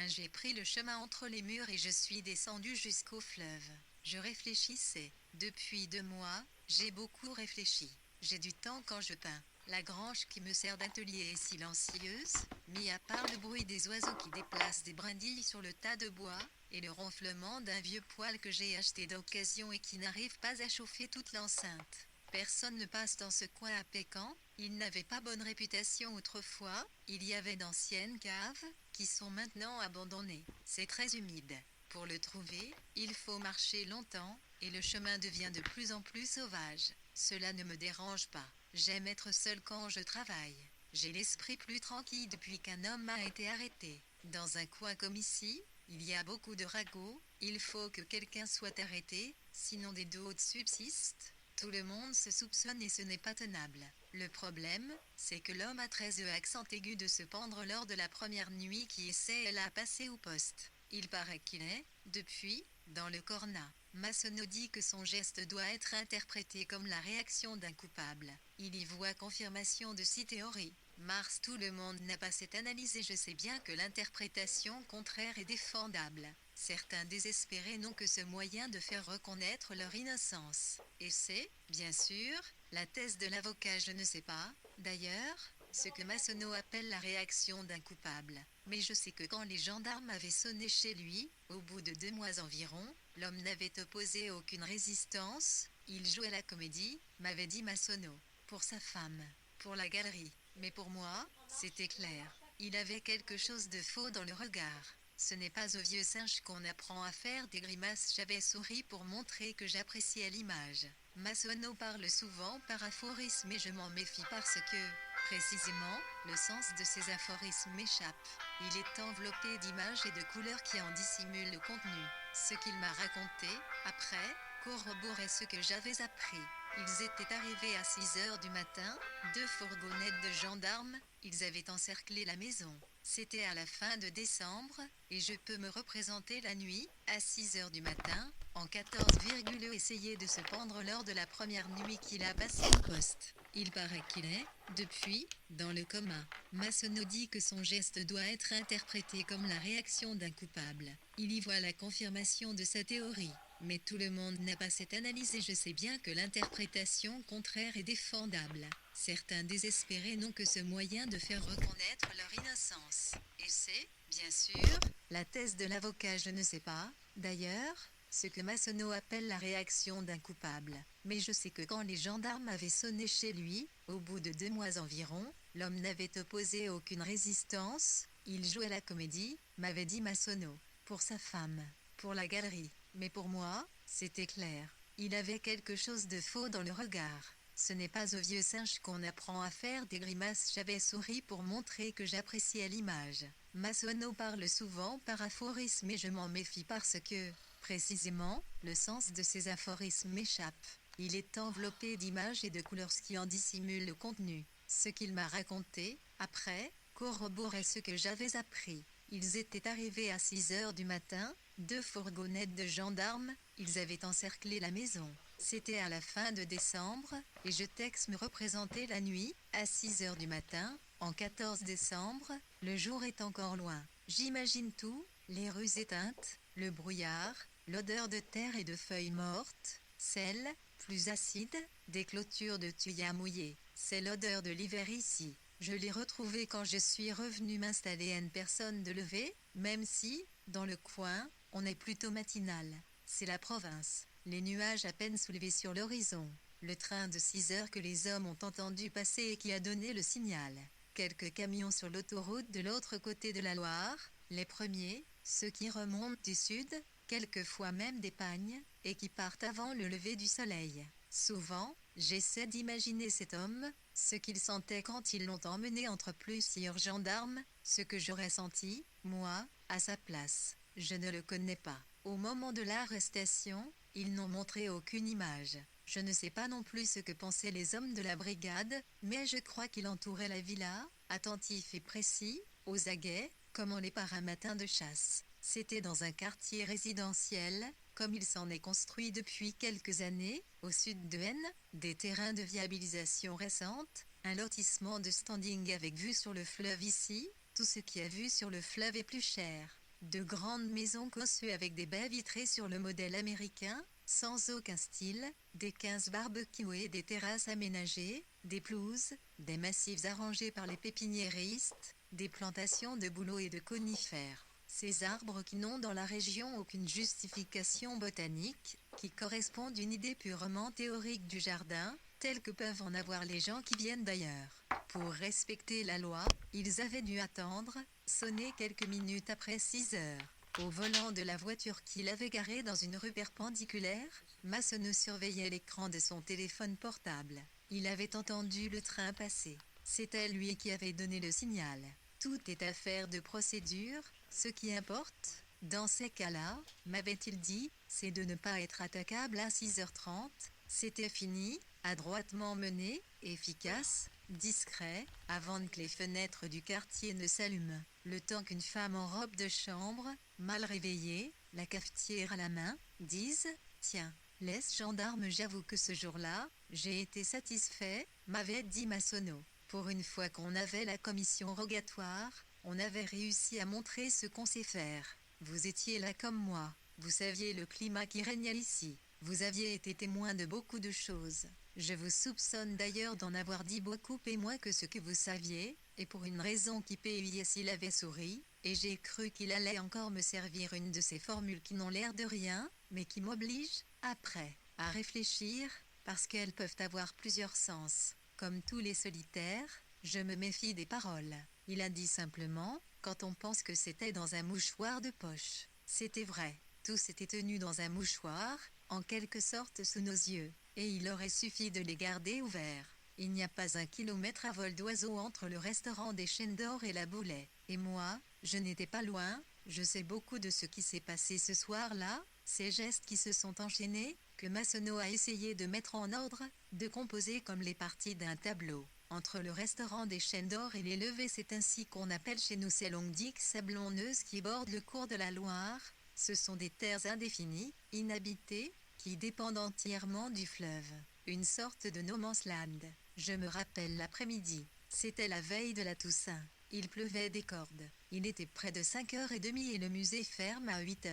J'ai pris le chemin entre les murs et je suis descendu jusqu'au fleuve. Je réfléchissais. Depuis 2 mois, j'ai beaucoup réfléchi. J'ai du temps quand je peins. La grange qui me sert d'atelier est silencieuse, mis à part le bruit des oiseaux qui déplacent des brindilles sur le tas de bois, et le ronflement d'un vieux poêle que j'ai acheté d'occasion et qui n'arrive pas à chauffer toute l'enceinte. Personne ne passe dans ce coin à Pécan, il n'avait pas bonne réputation autrefois, il y avait d'anciennes caves, qui sont maintenant abandonnées. C'est très humide. Pour le trouver, il faut marcher longtemps, et le chemin devient de plus en plus sauvage. Cela ne me dérange pas. J'aime être seul quand je travaille. J'ai l'esprit plus tranquille depuis qu'un homme a été arrêté. Dans un coin comme ici, il y a beaucoup de ragots, il faut que quelqu'un soit arrêté, sinon des doutes subsistent. Tout le monde se soupçonne et ce n'est pas tenable. Le problème, c'est que l'homme a très accent aigu de se pendre lors de la première nuit qui essaie à passer au poste. Il paraît qu'il est, depuis, dans le corna. Massonneau dit que son geste doit être interprété comme la réaction d'un coupable. Il y voit confirmation de ces théories. Mars, tout le monde n'a pas cette analyse et je sais bien que l'interprétation contraire est défendable. Certains désespérés n'ont que ce moyen de faire reconnaître leur innocence. Et c'est, bien sûr, la thèse de l'avocat, je ne sais pas, d'ailleurs, ce que Massonneau appelle la réaction d'un coupable. Mais je sais que quand les gendarmes avaient sonné chez lui, au bout de 2 mois environ, l'homme n'avait opposé aucune résistance, il jouait la comédie, m'avait dit Massonneau. Pour sa femme, pour la galerie, mais pour moi, c'était clair. Il avait quelque chose de faux dans le regard. Ce n'est pas au vieux singe qu'on apprend à faire des grimaces. J'avais souri pour montrer que j'appréciais l'image. Massonneau parle souvent par aphorismes et je m'en méfie parce que, précisément, le sens de ces aphorismes m'échappe. Il est enveloppé d'images et de couleurs qui en dissimulent le contenu. Ce qu'il m'a raconté, après, corroborait ce que j'avais appris. Ils étaient arrivés à 6 heures du matin, 2 fourgonnettes de gendarmes, ils avaient encerclé la maison. C'était à la fin de décembre, et je peux me représenter la nuit, à 6 heures du matin, en 14, essayer de se pendre lors de la première nuit qu'il a passée au poste. Il paraît qu'il est, depuis, dans le coma. Massonneau dit que son geste doit être interprété comme la réaction d'un coupable. Il y voit la confirmation de sa théorie. Mais tout le monde n'a pas cette analyse et je sais bien que l'interprétation contraire est défendable. Certains désespérés n'ont que ce moyen de faire reconnaître leur innocence. Et c'est, bien sûr, la thèse de l'avocat, je ne sais pas, d'ailleurs, ce que Massonneau appelle la réaction d'un coupable. Mais je sais que quand les gendarmes avaient sonné chez lui, au bout de 2 mois environ, l'homme n'avait opposé aucune résistance, il jouait la comédie, m'avait dit Massonneau. Pour sa femme, pour la galerie. Mais pour moi, c'était clair. Il avait quelque chose de faux dans le regard. Ce n'est pas au vieux singe qu'on apprend à faire des grimaces. J'avais souri pour montrer que j'appréciais l'image. Massonneau parle souvent par aphorismes et je m'en méfie parce que, précisément, le sens de ces aphorismes m'échappe. Il est enveloppé d'images et de couleurs qui en dissimulent le contenu. Ce qu'il m'a raconté, après, corroborait ce que j'avais appris. Ils étaient arrivés à 6 heures du matin, 2 fourgonnettes de gendarmes, ils avaient encerclé la maison. C'était à la fin de décembre, et je texte me représenter la nuit, à 6 heures du matin, en 14 décembre, le jour est encore loin. J'imagine tout, les rues éteintes, le brouillard, l'odeur de terre et de feuilles mortes, celle, plus acide, des clôtures de tuyas mouillés. C'est l'odeur de l'hiver ici. Je l'ai retrouvé quand je suis revenu m'installer à une personne de lever, même si, dans le coin, on est plutôt matinal. C'est la province. Les nuages à peine soulevés sur l'horizon. Le train de 6 heures que les hommes ont entendu passer et qui a donné le signal. Quelques camions sur l'autoroute de l'autre côté de la Loire, les premiers, ceux qui remontent du sud, quelquefois même des pagnes, et qui partent avant le lever du soleil. Souvent, j'essaie d'imaginer cet homme, ce qu'il sentait quand ils l'ont emmené entre plusieurs gendarmes, ce que j'aurais senti, moi, à sa place. Je ne le connais pas. Au moment de l'arrestation, ils n'ont montré aucune image. Je ne sais pas non plus ce que pensaient les hommes de la brigade, mais je crois qu'il entourait la villa, attentif et précis, aux aguets, comme on l'est par un matin de chasse. C'était dans un quartier résidentiel, comme il s'en est construit depuis quelques années, au sud de N, des terrains de viabilisation récente, un lotissement de standing avec vue sur le fleuve ici, tout ce qui a vue sur le fleuve est plus cher. De grandes maisons conçues avec des baies vitrées sur le modèle américain, sans aucun style, des 15 barbecues et des terrasses aménagées, des pelouses, des massifs arrangés par les pépiniéristes, des plantations de bouleaux et de conifères. Ces arbres qui n'ont dans la région aucune justification botanique, qui correspondent à une idée purement théorique du jardin, telle que peuvent en avoir les gens qui viennent d'ailleurs. Pour respecter la loi, ils avaient dû attendre, sonner quelques minutes après 6 heures. Au volant de la voiture qu'il avait garée dans une rue perpendiculaire, Massonneau surveillait l'écran de son téléphone portable. Il avait entendu le train passer. C'était lui qui avait donné le signal. Tout est affaire de procédure, ce qui importe, dans ces cas-là, m'avait-il dit, c'est de ne pas être attaquable à 6h30. C'était fini, adroitement mené, efficace, discret, avant que les fenêtres du quartier ne s'allument. Le temps qu'une femme en robe de chambre, mal réveillée, la cafetière à la main, dise « Tiens, laisse gendarme, j'avoue que ce jour-là, j'ai été satisfait », m'avait dit Massonneau. Pour une fois qu'on avait la commission rogatoire, on avait réussi à montrer ce qu'on sait faire. Vous étiez là comme moi, vous saviez le climat qui régnait ici. Vous aviez été témoin de beaucoup de choses. Je vous soupçonne d'ailleurs d'en avoir dit beaucoup et moins que ce que vous saviez, et pour une raison qui PIS il avait souri, et j'ai cru qu'il allait encore me servir une de ces formules qui n'ont l'air de rien, mais qui m'obligent, après, à réfléchir, parce qu'elles peuvent avoir plusieurs sens. Comme tous les solitaires, je me méfie des paroles. Il a dit simplement, quand on pense que c'était dans un mouchoir de poche. C'était vrai, tout s'était tenu dans un mouchoir, en quelque sorte sous nos yeux, et il aurait suffi de les garder ouverts. Il n'y a pas un kilomètre à vol d'oiseau entre le restaurant des Chaînes d'Or et la Boulay, et moi, je n'étais pas loin, je sais beaucoup de ce qui s'est passé ce soir-là, ces gestes qui se sont enchaînés, que Massonneau a essayé de mettre en ordre, de composer comme les parties d'un tableau. Entre le restaurant des Chaînes d'Or et les Levées, c'est ainsi qu'on appelle chez nous ces longues digues sablonneuses qui bordent le cours de la Loire. Ce sont des terres indéfinies, inhabitées, qui dépendent entièrement du fleuve. Une sorte de no man's land. Je me rappelle l'après-midi. C'était la veille de la Toussaint. Il pleuvait des cordes. Il était près de 5h30 et le musée ferme à 8h.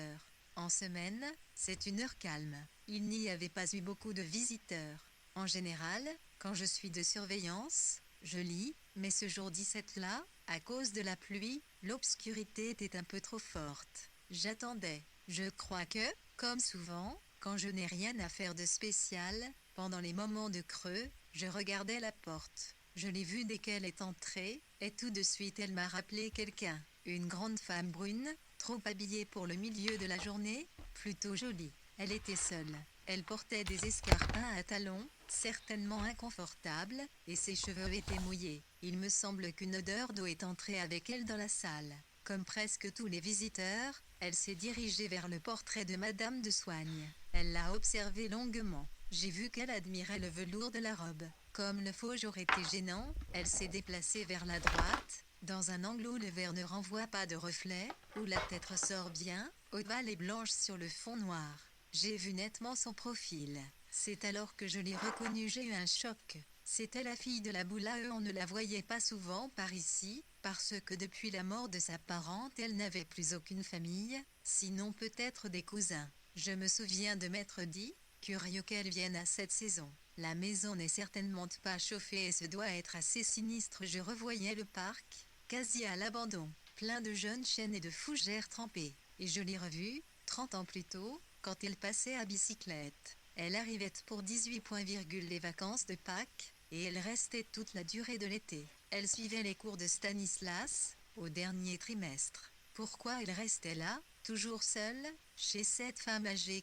En semaine, c'est une heure calme. Il n'y avait pas eu beaucoup de visiteurs. En général, quand je suis de surveillance, je lis, mais ce jour 17-là, à cause de la pluie, l'obscurité était un peu trop forte. J'attendais. Je crois que, comme souvent, quand je n'ai rien à faire de spécial, pendant les moments de creux, je regardais la porte. Je l'ai vue dès qu'elle est entrée, et tout de suite elle m'a rappelé quelqu'un. Une grande femme brune, trop habillée pour le milieu de la journée, plutôt jolie. Elle était seule. Elle portait des escarpins à talons, certainement inconfortables, et ses cheveux étaient mouillés. Il me semble qu'une odeur d'eau est entrée avec elle dans la salle. Comme presque tous les visiteurs, elle s'est dirigée vers le portrait de Madame de Soigne. Elle l'a observé longuement. J'ai vu qu'elle admirait le velours de la robe. Comme le fauge aurait été gênant, elle s'est déplacée vers la droite, dans un angle où le verre ne renvoie pas de reflet, où la tête ressort bien, ovale et blanche sur le fond noir. J'ai vu nettement son profil. C'est alors que je l'ai reconnue, j'ai eu un choc. C'était la fille de la Boulae, on ne la voyait pas souvent par ici, parce que depuis la mort de sa parente, elle n'avait plus aucune famille, sinon peut-être des cousins. Je me souviens de m'être dit, curieux qu'elle vienne à cette saison. La maison n'est certainement pas chauffée et ce doit être assez sinistre. Je revoyais le parc, quasi à l'abandon, plein de jeunes chênes et de fougères trempées. Et je l'ai revue, 30 ans plus tôt, quand elle passait à bicyclette. Elle arrivait pour 18 points, les vacances de Pâques, et elle restait toute la durée de l'été. Elle suivait les cours de Stanislas, au dernier trimestre. Pourquoi elle restait là, toujours seule, chez cette femme âgée?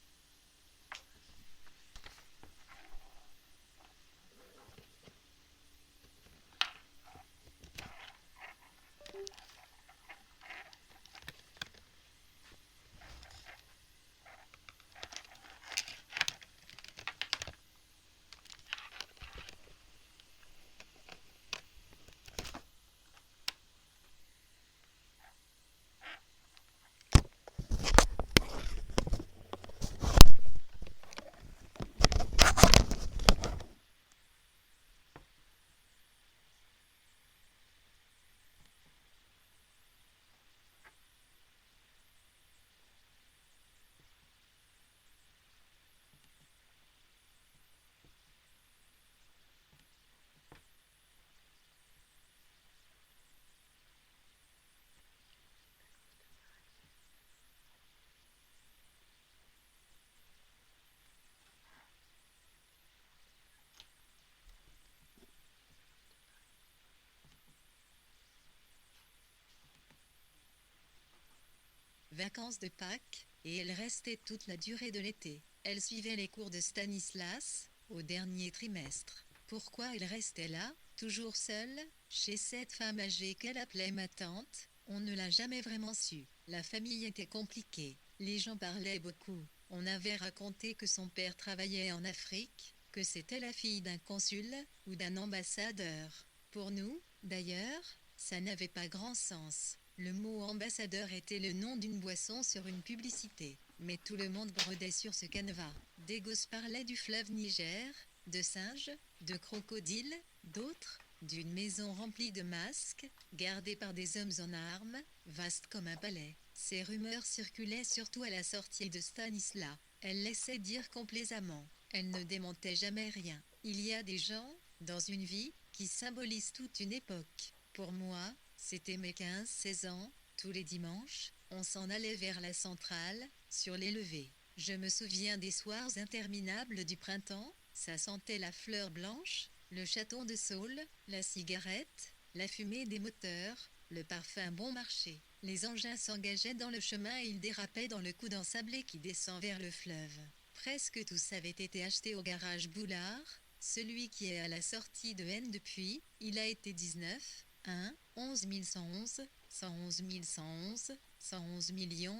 vacances de Pâques, et elle restait toute la durée de l'été. Elle suivait les cours de Stanislas, au dernier trimestre. Pourquoi elle restait là, toujours seule, chez cette femme âgée qu'elle appelait ma tante? On ne l'a jamais vraiment su. La famille était compliquée. Les gens parlaient beaucoup. On avait raconté que son père travaillait en Afrique, que c'était la fille d'un consul ou d'un ambassadeur. Pour nous, d'ailleurs, ça n'avait pas grand sens. Le mot ambassadeur était le nom d'une boisson sur une publicité. Mais tout le monde brodait sur ce canevas. Des gosses parlaient du fleuve Niger, de singes, de crocodiles, d'autres, d'une maison remplie de masques, gardée par des hommes en armes, vaste comme un palais. Ces rumeurs circulaient surtout à la sortie de Stanislas. Elle laissait dire complaisamment. Elle ne démentait jamais rien. Il y a des gens, dans une vie, qui symbolisent toute une époque. Pour moi, c'était mes 15-16 ans. Tous les dimanches, on s'en allait vers la centrale, sur les levées. Je me souviens des soirs interminables du printemps. Ça sentait la fleur blanche, le château de saule, la cigarette, la fumée des moteurs, le parfum bon marché. Les engins s'engageaient dans le chemin et ils dérapaient dans le coude ensablé qui descend vers le fleuve. Presque tous avaient été achetés au garage Boulard, celui qui est à la sortie de N depuis. Il a été 19, 1, 11 111, 111 111, 111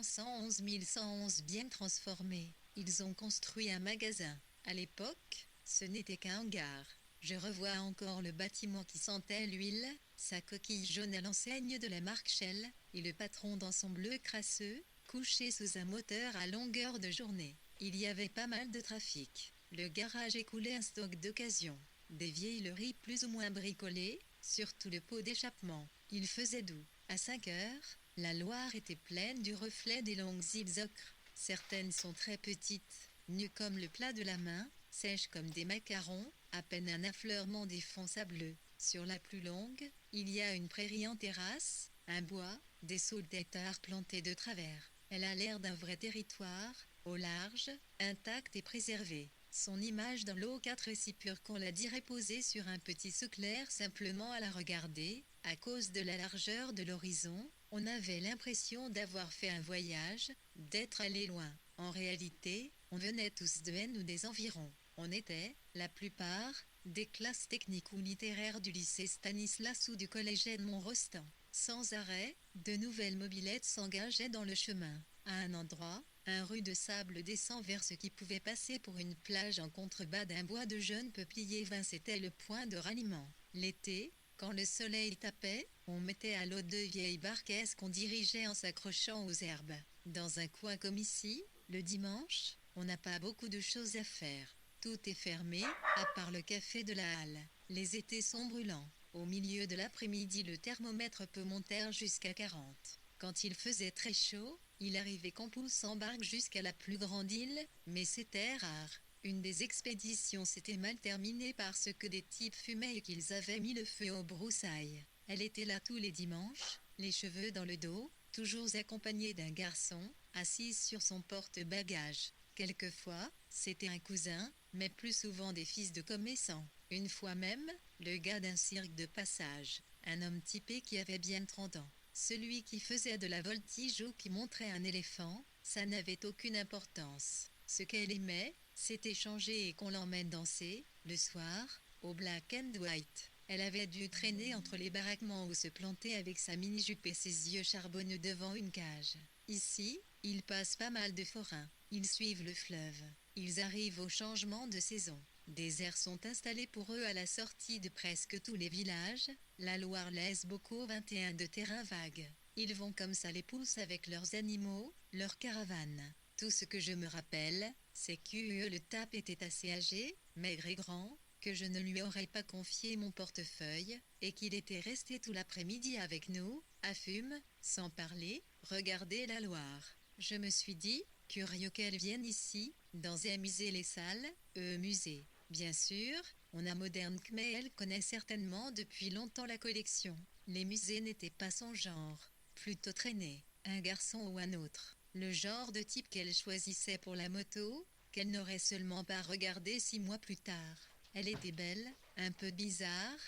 111 111 bien transformé. Ils ont construit un magasin. À l'époque, ce n'était qu'un hangar. Je revois encore le bâtiment qui sentait l'huile, sa coquille jaune à l'enseigne de la marque Shell, et le patron dans son bleu crasseux, couché sous un moteur à longueur de journée. Il y avait pas mal de trafic. Le garage écoulait un stock d'occasion. Des vieilleries plus ou moins bricolées, surtout le pot d'échappement. Il faisait doux. À 5 heures, la Loire était pleine du reflet des longues îles ocres. Certaines sont très petites, nues comme le plat de la main, sèches comme des macarons, à peine un affleurement des fonds sableux. Sur la plus longue, il y a une prairie en terrasse, un bois, des saules d'hectares plantés de travers. Elle a l'air d'un vrai territoire, au large, intact et préservé. Son image dans l'eau 4 est si pure qu'on l'a dirait posée sur un petit seau clair simplement à la regarder. À cause de la largeur de l'horizon, on avait l'impression d'avoir fait un voyage, d'être allé loin. En réalité, on venait tous de N ou des environs. On était, la plupart, des classes techniques ou littéraires du lycée Stanislas ou du collège Edmond Rostand. Sans arrêt, de nouvelles mobylettes s'engageaient dans le chemin. À un endroit, un rue de sable descend vers ce qui pouvait passer pour une plage en contrebas d'un bois de jeunes peupliers vins. C'était le point de ralliement. L'été, quand le soleil tapait, on mettait à l'eau 2 vieilles barquesses qu'on dirigeait en s'accrochant aux herbes. Dans un coin comme ici, le dimanche, on n'a pas beaucoup de choses à faire. Tout est fermé, à part le café de la halle. Les étés sont brûlants. Au milieu de l'après-midi, le thermomètre peut monter jusqu'à 40. Quand il faisait très chaud, il arrivait qu'on pousse en barque jusqu'à la plus grande île, mais c'était rare. Une des expéditions s'était mal terminée parce que des types fumaient et qu'ils avaient mis le feu aux broussailles. Elle était là tous les dimanches, les cheveux dans le dos, toujours accompagnée d'un garçon, assise sur son porte-bagages. Quelquefois, c'était un cousin, mais plus souvent des fils de commerçants. Une fois même, le gars d'un cirque de passage, un homme typé qui avait bien 30 ans. Celui qui faisait de la voltige ou qui montrait un éléphant, ça n'avait aucune importance. Ce qu'elle aimait, c'était changer et qu'on l'emmène danser, le soir, au black and white. Elle avait dû traîner entre les baraquements ou se planter avec sa mini-jupe et ses yeux charbonneux devant une cage. Ici, ils passent pas mal de forains. Ils suivent le fleuve. Ils arrivent au changement de saison. Des aires sont installées pour eux à la sortie de presque tous les villages. La Loire laisse beaucoup 21 de terrain vague. Ils vont comme ça les pouces avec leurs animaux, leurs caravanes. Tout ce que je me rappelle, c'est que le tape était assez âgé, maigre et grand, que je ne lui aurais pas confié mon portefeuille, et qu'il était resté tout l'après-midi avec nous, à fume, sans parler, regarder la Loire. Je me suis dit, curieux qu'elle vienne ici, dans un musée les salles, musée. Bien sûr, on a moderne mais elle connaît certainement depuis longtemps la collection. Les musées n'étaient pas son genre, plutôt traîner, un garçon ou un autre. Le genre de type qu'elle choisissait pour la moto, qu'elle n'aurait seulement pas regardé 6 mois plus tard. Elle était belle, un peu bizarre.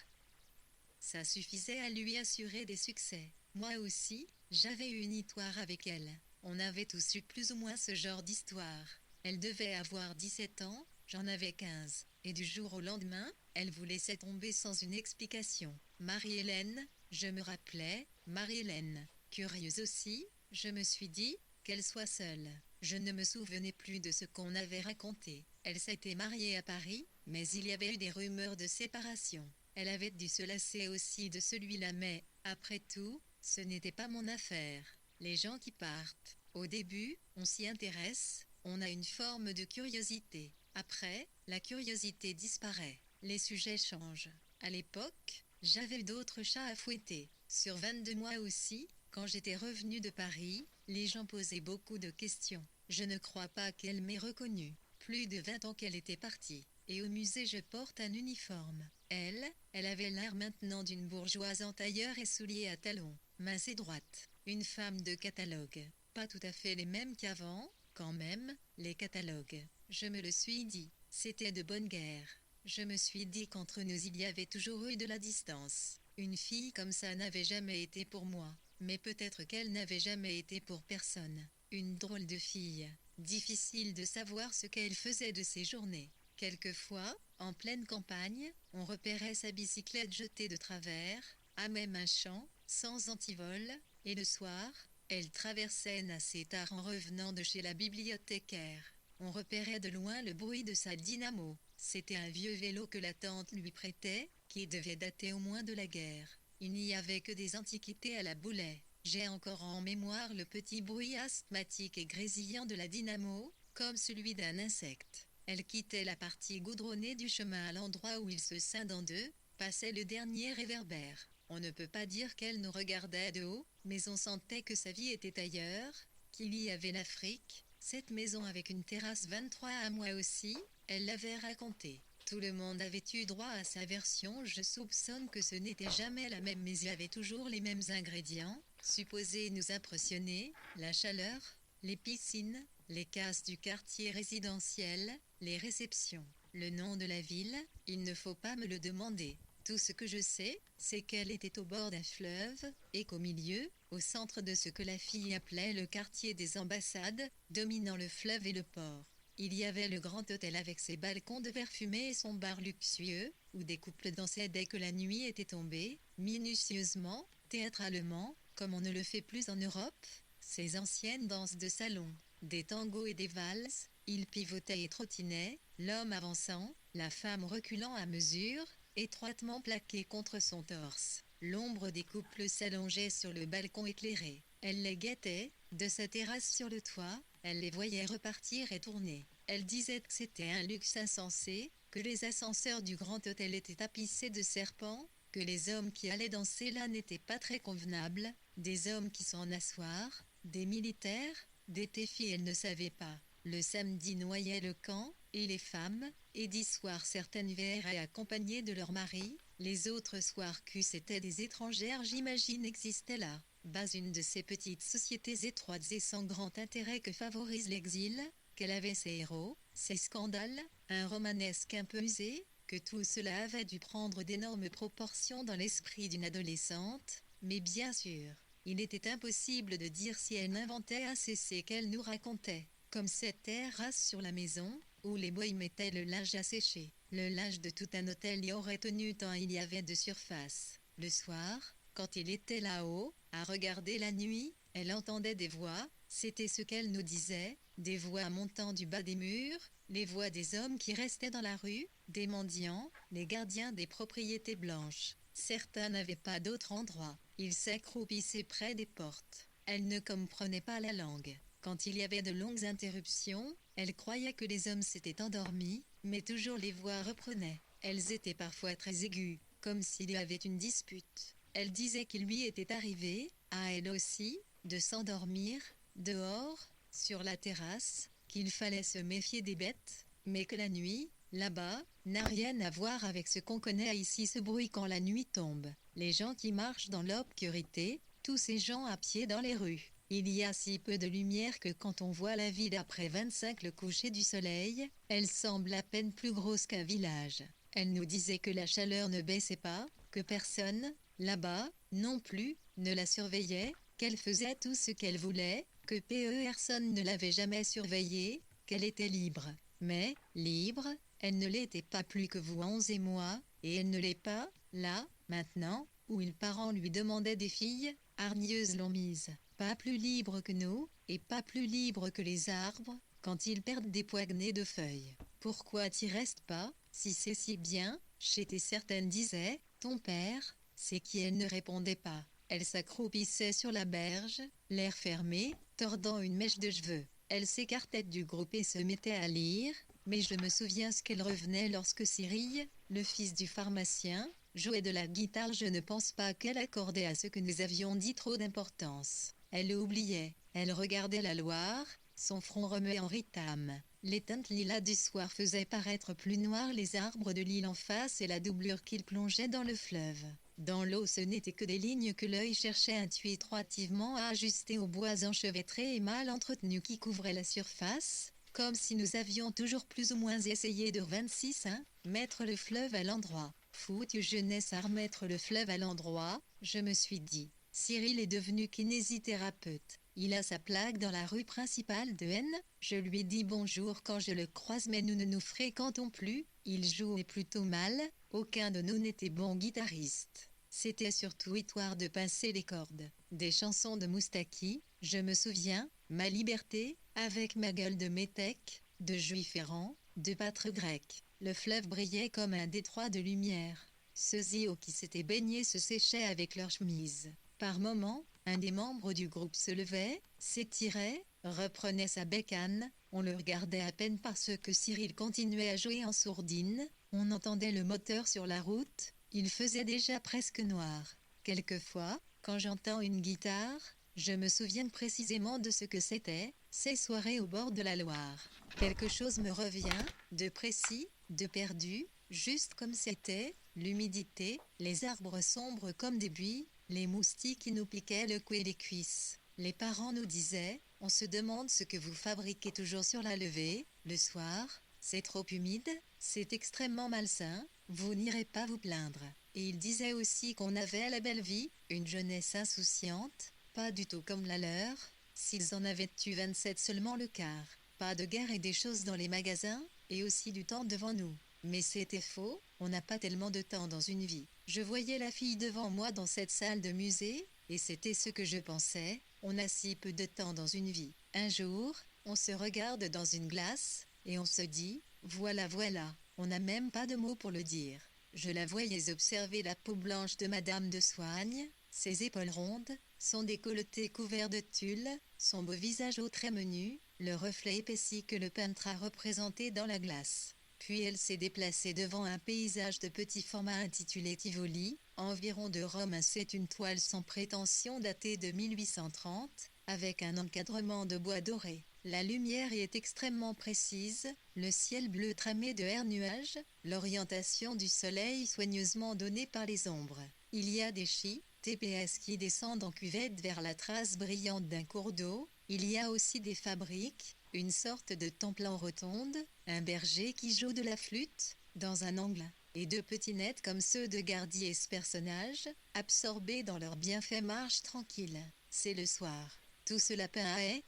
Ça suffisait à lui assurer des succès. Moi aussi, j'avais une histoire avec elle. On avait tous eu plus ou moins ce genre d'histoire. Elle devait avoir 17 ans, j'en avais 15. Et du jour au lendemain, elle vous laissait tomber sans une explication. Marie-Hélène, je me rappelais, Marie-Hélène. Curieuse aussi, je me suis dit, qu'elle soit seule. Je ne me souvenais plus de ce qu'on avait raconté. Elle s'était mariée à Paris, mais il y avait eu des rumeurs de séparation. Elle avait dû se lasser aussi de celui-là, mais, après tout, ce n'était pas mon affaire. Les gens qui partent, au début, on s'y intéresse, on a une forme de curiosité. Après, la curiosité disparaît. Les sujets changent. À l'époque, j'avais d'autres chats à fouetter. Sur 22 mois aussi, quand j'étais revenue de Paris, les gens posaient beaucoup de questions. Je ne crois pas qu'elle m'ait reconnue. Plus de 20 ans qu'elle était partie. Et au musée je porte un uniforme. Elle avait l'air maintenant d'une bourgeoise en tailleur et souliers à talons, mince et droite. Une femme de catalogue. Pas tout à fait les mêmes qu'avant, quand même, les catalogues. Je me le suis dit, c'était de bonne guerre. Je me suis dit qu'entre nous il y avait toujours eu de la distance. Une fille comme ça n'avait jamais été pour moi, mais peut-être qu'elle n'avait jamais été pour personne. Une drôle de fille. Difficile de savoir ce qu'elle faisait de ses journées. Quelquefois, en pleine campagne, on repérait sa bicyclette jetée de travers, à même un champ, sans antivol, et le soir, elle traversait assez tard en revenant de chez la bibliothécaire. On repérait de loin le bruit de sa dynamo. C'était un vieux vélo que la tante lui prêtait, qui devait dater au moins de la guerre. Il n'y avait que des antiquités à la Boulet. J'ai encore en mémoire le petit bruit asthmatique et grésillant de la dynamo, comme celui d'un insecte. Elle quittait la partie goudronnée du chemin à l'endroit où il se scinde en deux, passait le dernier réverbère. On ne peut pas dire qu'elle nous regardait de haut, mais on sentait que sa vie était ailleurs, qu'il y avait l'Afrique. Cette maison avec une terrasse 23 à moi aussi, elle l'avait raconté. Tout le monde avait eu droit à sa version, je soupçonne que ce n'était jamais la même mais il y avait toujours les mêmes ingrédients, supposés nous impressionner, la chaleur, les piscines, les cases du quartier résidentiel, les réceptions. Le nom de la ville, il ne faut pas me le demander. Tout ce que je sais, c'est qu'elle était au bord d'un fleuve, et qu'au milieu, au centre de ce que la fille appelait le quartier des ambassades, dominant le fleuve et le port. Il y avait le grand hôtel avec ses balcons de verre fumé et son bar luxueux, où des couples dansaient dès que la nuit était tombée, minutieusement, théâtralement, comme on ne le fait plus en Europe, ces anciennes danses de salon, des tangos et des valses, ils pivotaient et trottinaient, l'homme avançant, la femme reculant à mesure, étroitement plaquée contre son torse. L'ombre des couples s'allongeait sur le balcon éclairé. Elle les guettait, de sa terrasse sur le toit, elle les voyait repartir et tourner. Elle disait que c'était un luxe insensé, que les ascenseurs du grand hôtel étaient tapissés de serpents, que les hommes qui allaient danser là n'étaient pas très convenables, des hommes qui s'en asseoir, des militaires, des téfis elle ne savait pas. Le samedi noyait le camp, et les femmes, et 10 soirs certaines verraient accompagnées de leurs maris, les autres soirs c'étaient des étrangères j'imagine existaient là. Bas une de ces petites sociétés étroites et sans grand intérêt que favorise l'exil, qu'elle avait ses héros, ses scandales, un romanesque un peu usé, que tout cela avait dû prendre d'énormes proportions dans l'esprit d'une adolescente, mais bien sûr, il était impossible de dire si elle n'inventait assez ce qu'elle nous racontait, comme cette terrasse sur la maison, où les boys mettaient le linge à sécher. Le linge de tout un hôtel y aurait tenu tant il y avait de surface. Le soir, quand il était là-haut, à regarder la nuit, elle entendait des voix, c'était ce qu'elle nous disait, des voix montant du bas des murs, les voix des hommes qui restaient dans la rue, des mendiants, les gardiens des propriétés blanches. Certains n'avaient pas d'autre endroit, ils s'accroupissaient près des portes. Elle ne comprenait pas la langue. Quand il y avait de longues interruptions, elle croyait que les hommes s'étaient endormis, mais toujours les voix reprenaient. Elles étaient parfois très aiguës, comme s'il y avait une dispute. Elle disait qu'il lui était arrivé, à elle aussi, de s'endormir, dehors, sur la terrasse, qu'il fallait se méfier des bêtes, mais que la nuit, là-bas, n'a rien à voir avec ce qu'on connaît ici, ce bruit quand la nuit tombe. Les gens qui marchent dans l'obscurité, tous ces gens à pied dans les rues. Il y a si peu de lumière que quand on voit la ville après 25 le coucher du soleil, elle semble à peine plus grosse qu'un village. Elle nous disait que la chaleur ne baissait pas, que personne, là-bas, non plus, ne la surveillait, qu'elle faisait tout ce qu'elle voulait, que personne ne l'avait jamais surveillée, qu'elle était libre. Mais, libre, elle ne l'était pas plus que vous, Hans et moi, et elle ne l'est pas, là, maintenant, où les parents lui demandaient des filles, hargneuses l'ont mise. Pas plus libre que nous, et pas plus libre que les arbres, quand ils perdent des poignées de feuilles. Pourquoi t'y restes pas, si c'est si bien? J'étais certaine, disait ton père, c'est qui elle ne répondait pas. Elle s'accroupissait sur la berge, l'air fermé, tordant une mèche de cheveux. Elle s'écartait du groupe et se mettait à lire, mais je me souviens ce qu'elle revenait lorsque Cyril, le fils du pharmacien, jouait de la guitare. Je ne pense pas qu'elle accordait à ce que nous avions dit trop d'importance. Elle oubliait. Elle regardait la Loire, son front remuait en rythme. Les teintes lilas du soir faisaient paraître plus noirs les arbres de l'île en face et la doublure qu'ils plongeaient dans le fleuve. Dans l'eau, ce n'était que des lignes que l'œil cherchait intuitivement à ajuster aux bois enchevêtrés et mal entretenus qui couvraient la surface, comme si nous avions toujours plus ou moins essayé de 26 mettre le fleuve à l'endroit. Foutue jeunesse à remettre le fleuve à l'endroit, je me suis dit. Cyril est devenu kinésithérapeute. Il a sa plaque dans la rue principale de N. Je lui dis bonjour quand je le croise, mais nous ne nous fréquentons plus. Il jouait plutôt mal, aucun de nous n'était bon guitariste. C'était surtout histoire de pincer les cordes. Des chansons de Moustaki, je me souviens, Ma liberté, avec ma gueule de métèque, de juif errant, de pâtre grec. Le fleuve brillait comme un détroit de lumière. Ceux-ci qui s'étaient baignés se séchaient avec leurs chemises. Par moments, un des membres du groupe se levait, s'étirait, reprenait sa bécane. On le regardait à peine parce que Cyril continuait à jouer en sourdine. On entendait le moteur sur la route. Il faisait déjà presque noir. Quelquefois, quand j'entends une guitare, je me souviens précisément de ce que c'était, ces soirées au bord de la Loire. Quelque chose me revient, de précis, de perdu, juste comme c'était, l'humidité, les arbres sombres comme des buis, les moustiques qui nous piquaient le cou et les cuisses. Les parents nous disaient, on se demande ce que vous fabriquez toujours sur la levée, le soir, c'est trop humide, c'est extrêmement malsain, vous n'irez pas vous plaindre. Et ils disaient aussi qu'on avait la belle vie, une jeunesse insouciante, pas du tout comme la leur, s'ils en avaient eu 27 seulement le quart. Pas de guerre et des choses dans les magasins, et aussi du temps devant nous. Mais c'était faux, on n'a pas tellement de temps dans une vie. Je voyais la fille devant moi dans cette salle de musée, et c'était ce que je pensais, on a si peu de temps dans une vie. Un jour, on se regarde dans une glace, et on se dit, voilà, on n'a même pas de mots pour le dire. Je la voyais observer la peau blanche de Madame de Soigne, ses épaules rondes, son décolleté couvert de tulle, son beau visage au trait menu, le reflet épaissi que le peintre a représenté dans la glace. Puis elle s'est déplacée devant un paysage de petit format intitulé Tivoli, environ de Rome. C'est une toile sans prétention datée de 1830, avec un encadrement de bois doré. La lumière y est extrêmement précise, le ciel bleu tramé de hairs nuages, l'orientation du soleil soigneusement donnée par les ombres. Il y a des chis, TPS qui descendent en cuvette vers la trace brillante d'un cours d'eau. Il y a aussi des fabriques, une sorte de temple en rotonde, un berger qui joue de la flûte, dans un angle, et deux petinettes comme ceux de Gardier. Ce personnage, absorbés dans leur bienfait, marche tranquille. C'est le soir. Tout cela peint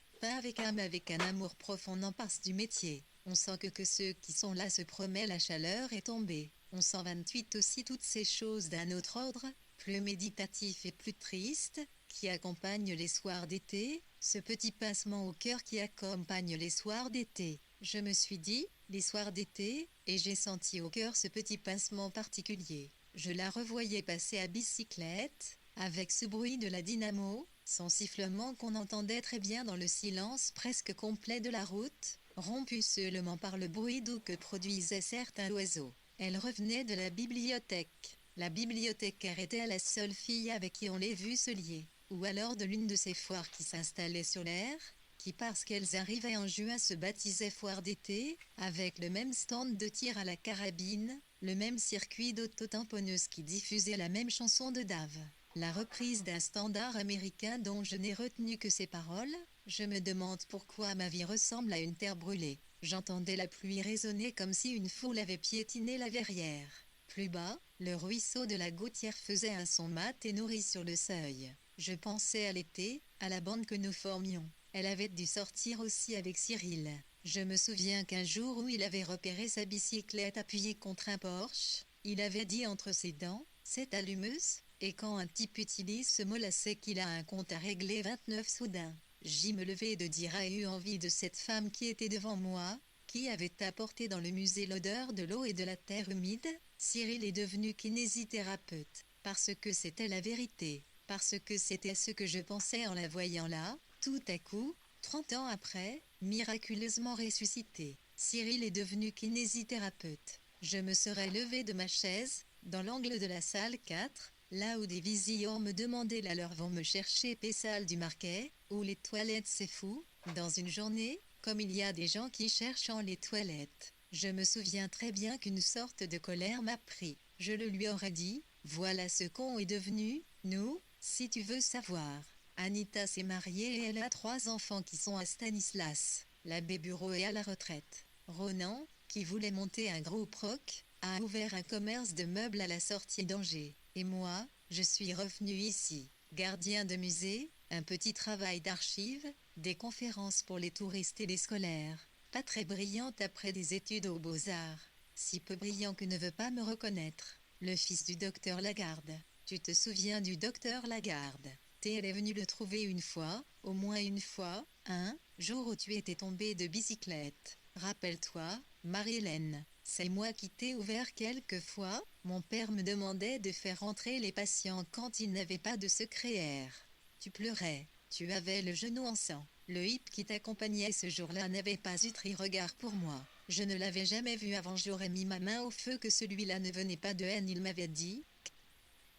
avec un amour profond, n'en passe du métier. On sent que ceux qui sont là se promettent, la chaleur est tombée. On sent 28 aussi toutes ces choses d'un autre ordre, plus méditatif et plus triste, qui accompagnent les soirs d'été, ce petit pincement au cœur qui accompagne les soirs d'été. Je me suis dit, les soirs d'été, et j'ai senti au cœur ce petit pincement particulier. Je la revoyais passer à bicyclette, avec ce bruit de la dynamo, son sifflement qu'on entendait très bien dans le silence presque complet de la route, rompu seulement par le bruit doux que produisaient certains oiseaux. Elle revenait de la bibliothèque. La bibliothécaire était la seule fille avec qui on l'ait vue se lier, ou alors de l'une de ces foires qui s'installaient sur l'air, qui parce qu'elles arrivaient en juin se baptisaient foire d'été, avec le même stand de tir à la carabine, le même circuit d'auto-tamponneuse qui diffusait la même chanson de Dave. La reprise d'un standard américain dont je n'ai retenu que ces paroles, je me demande pourquoi ma vie ressemble à une terre brûlée. J'entendais la pluie résonner comme si une foule avait piétiné la verrière. Plus bas, le ruisseau de la Gouttière faisait un son mat et nourri sur le seuil. Je pensais à l'été, à la bande que nous formions. Elle avait dû sortir aussi avec Cyril. Je me souviens qu'un jour où il avait repéré sa bicyclette appuyée contre un Porsche, il avait dit entre ses dents, « C'est allumeuse ?» Et quand un type utilise ce mot-là, c'est qu'il a un compte à régler 29 soudain. J'y me levais de dire a eu envie de cette femme qui était devant moi, qui avait apporté dans le musée l'odeur de l'eau et de la terre humide. Cyril est devenu kinésithérapeute, parce que c'était la vérité, parce que c'était ce que je pensais en la voyant là, tout à coup, 30 ans après, miraculeusement ressuscité. Cyril est devenu kinésithérapeute. Je me serais levée de ma chaise, dans l'angle de la salle 4, là où des visiteurs me demandaient la leur vont me chercher Pessal du Marquet, où les toilettes c'est fou, dans une journée, comme il y a des gens qui cherchent en les toilettes. Je me souviens très bien qu'une sorte de colère m'a pris. Je le lui aurais dit, voilà ce qu'on est devenu, nous, si tu veux savoir. Anita s'est mariée et elle a 3 enfants qui sont à Stanislas. L'abbé Bureau est à la retraite. Ronan, qui voulait monter un gros proc, a ouvert un commerce de meubles à la sortie d'Angers. Et moi, je suis revenu ici. Gardien de musée, un petit travail d'archives, des conférences pour les touristes et les scolaires. Pas très brillante après des études aux Beaux-Arts. Si peu brillant que ne veut pas me reconnaître. Le fils du docteur Lagarde. Tu te souviens du docteur Lagarde? Elle est venue le trouver une fois, au moins une fois, un jour où tu étais tombée de bicyclette. Rappelle-toi, Marie-Hélène, c'est moi qui t'ai ouvert quelquefois. Mon père me demandait de faire entrer les patients quand il n'avait pas de secrétaire. Tu pleurais, tu avais le genou en sang. Le hip qui t'accompagnait ce jour-là n'avait pas eu très regard pour moi. Je ne l'avais jamais vu avant, j'aurais mis ma main au feu que celui-là ne venait pas de haine, il m'avait dit.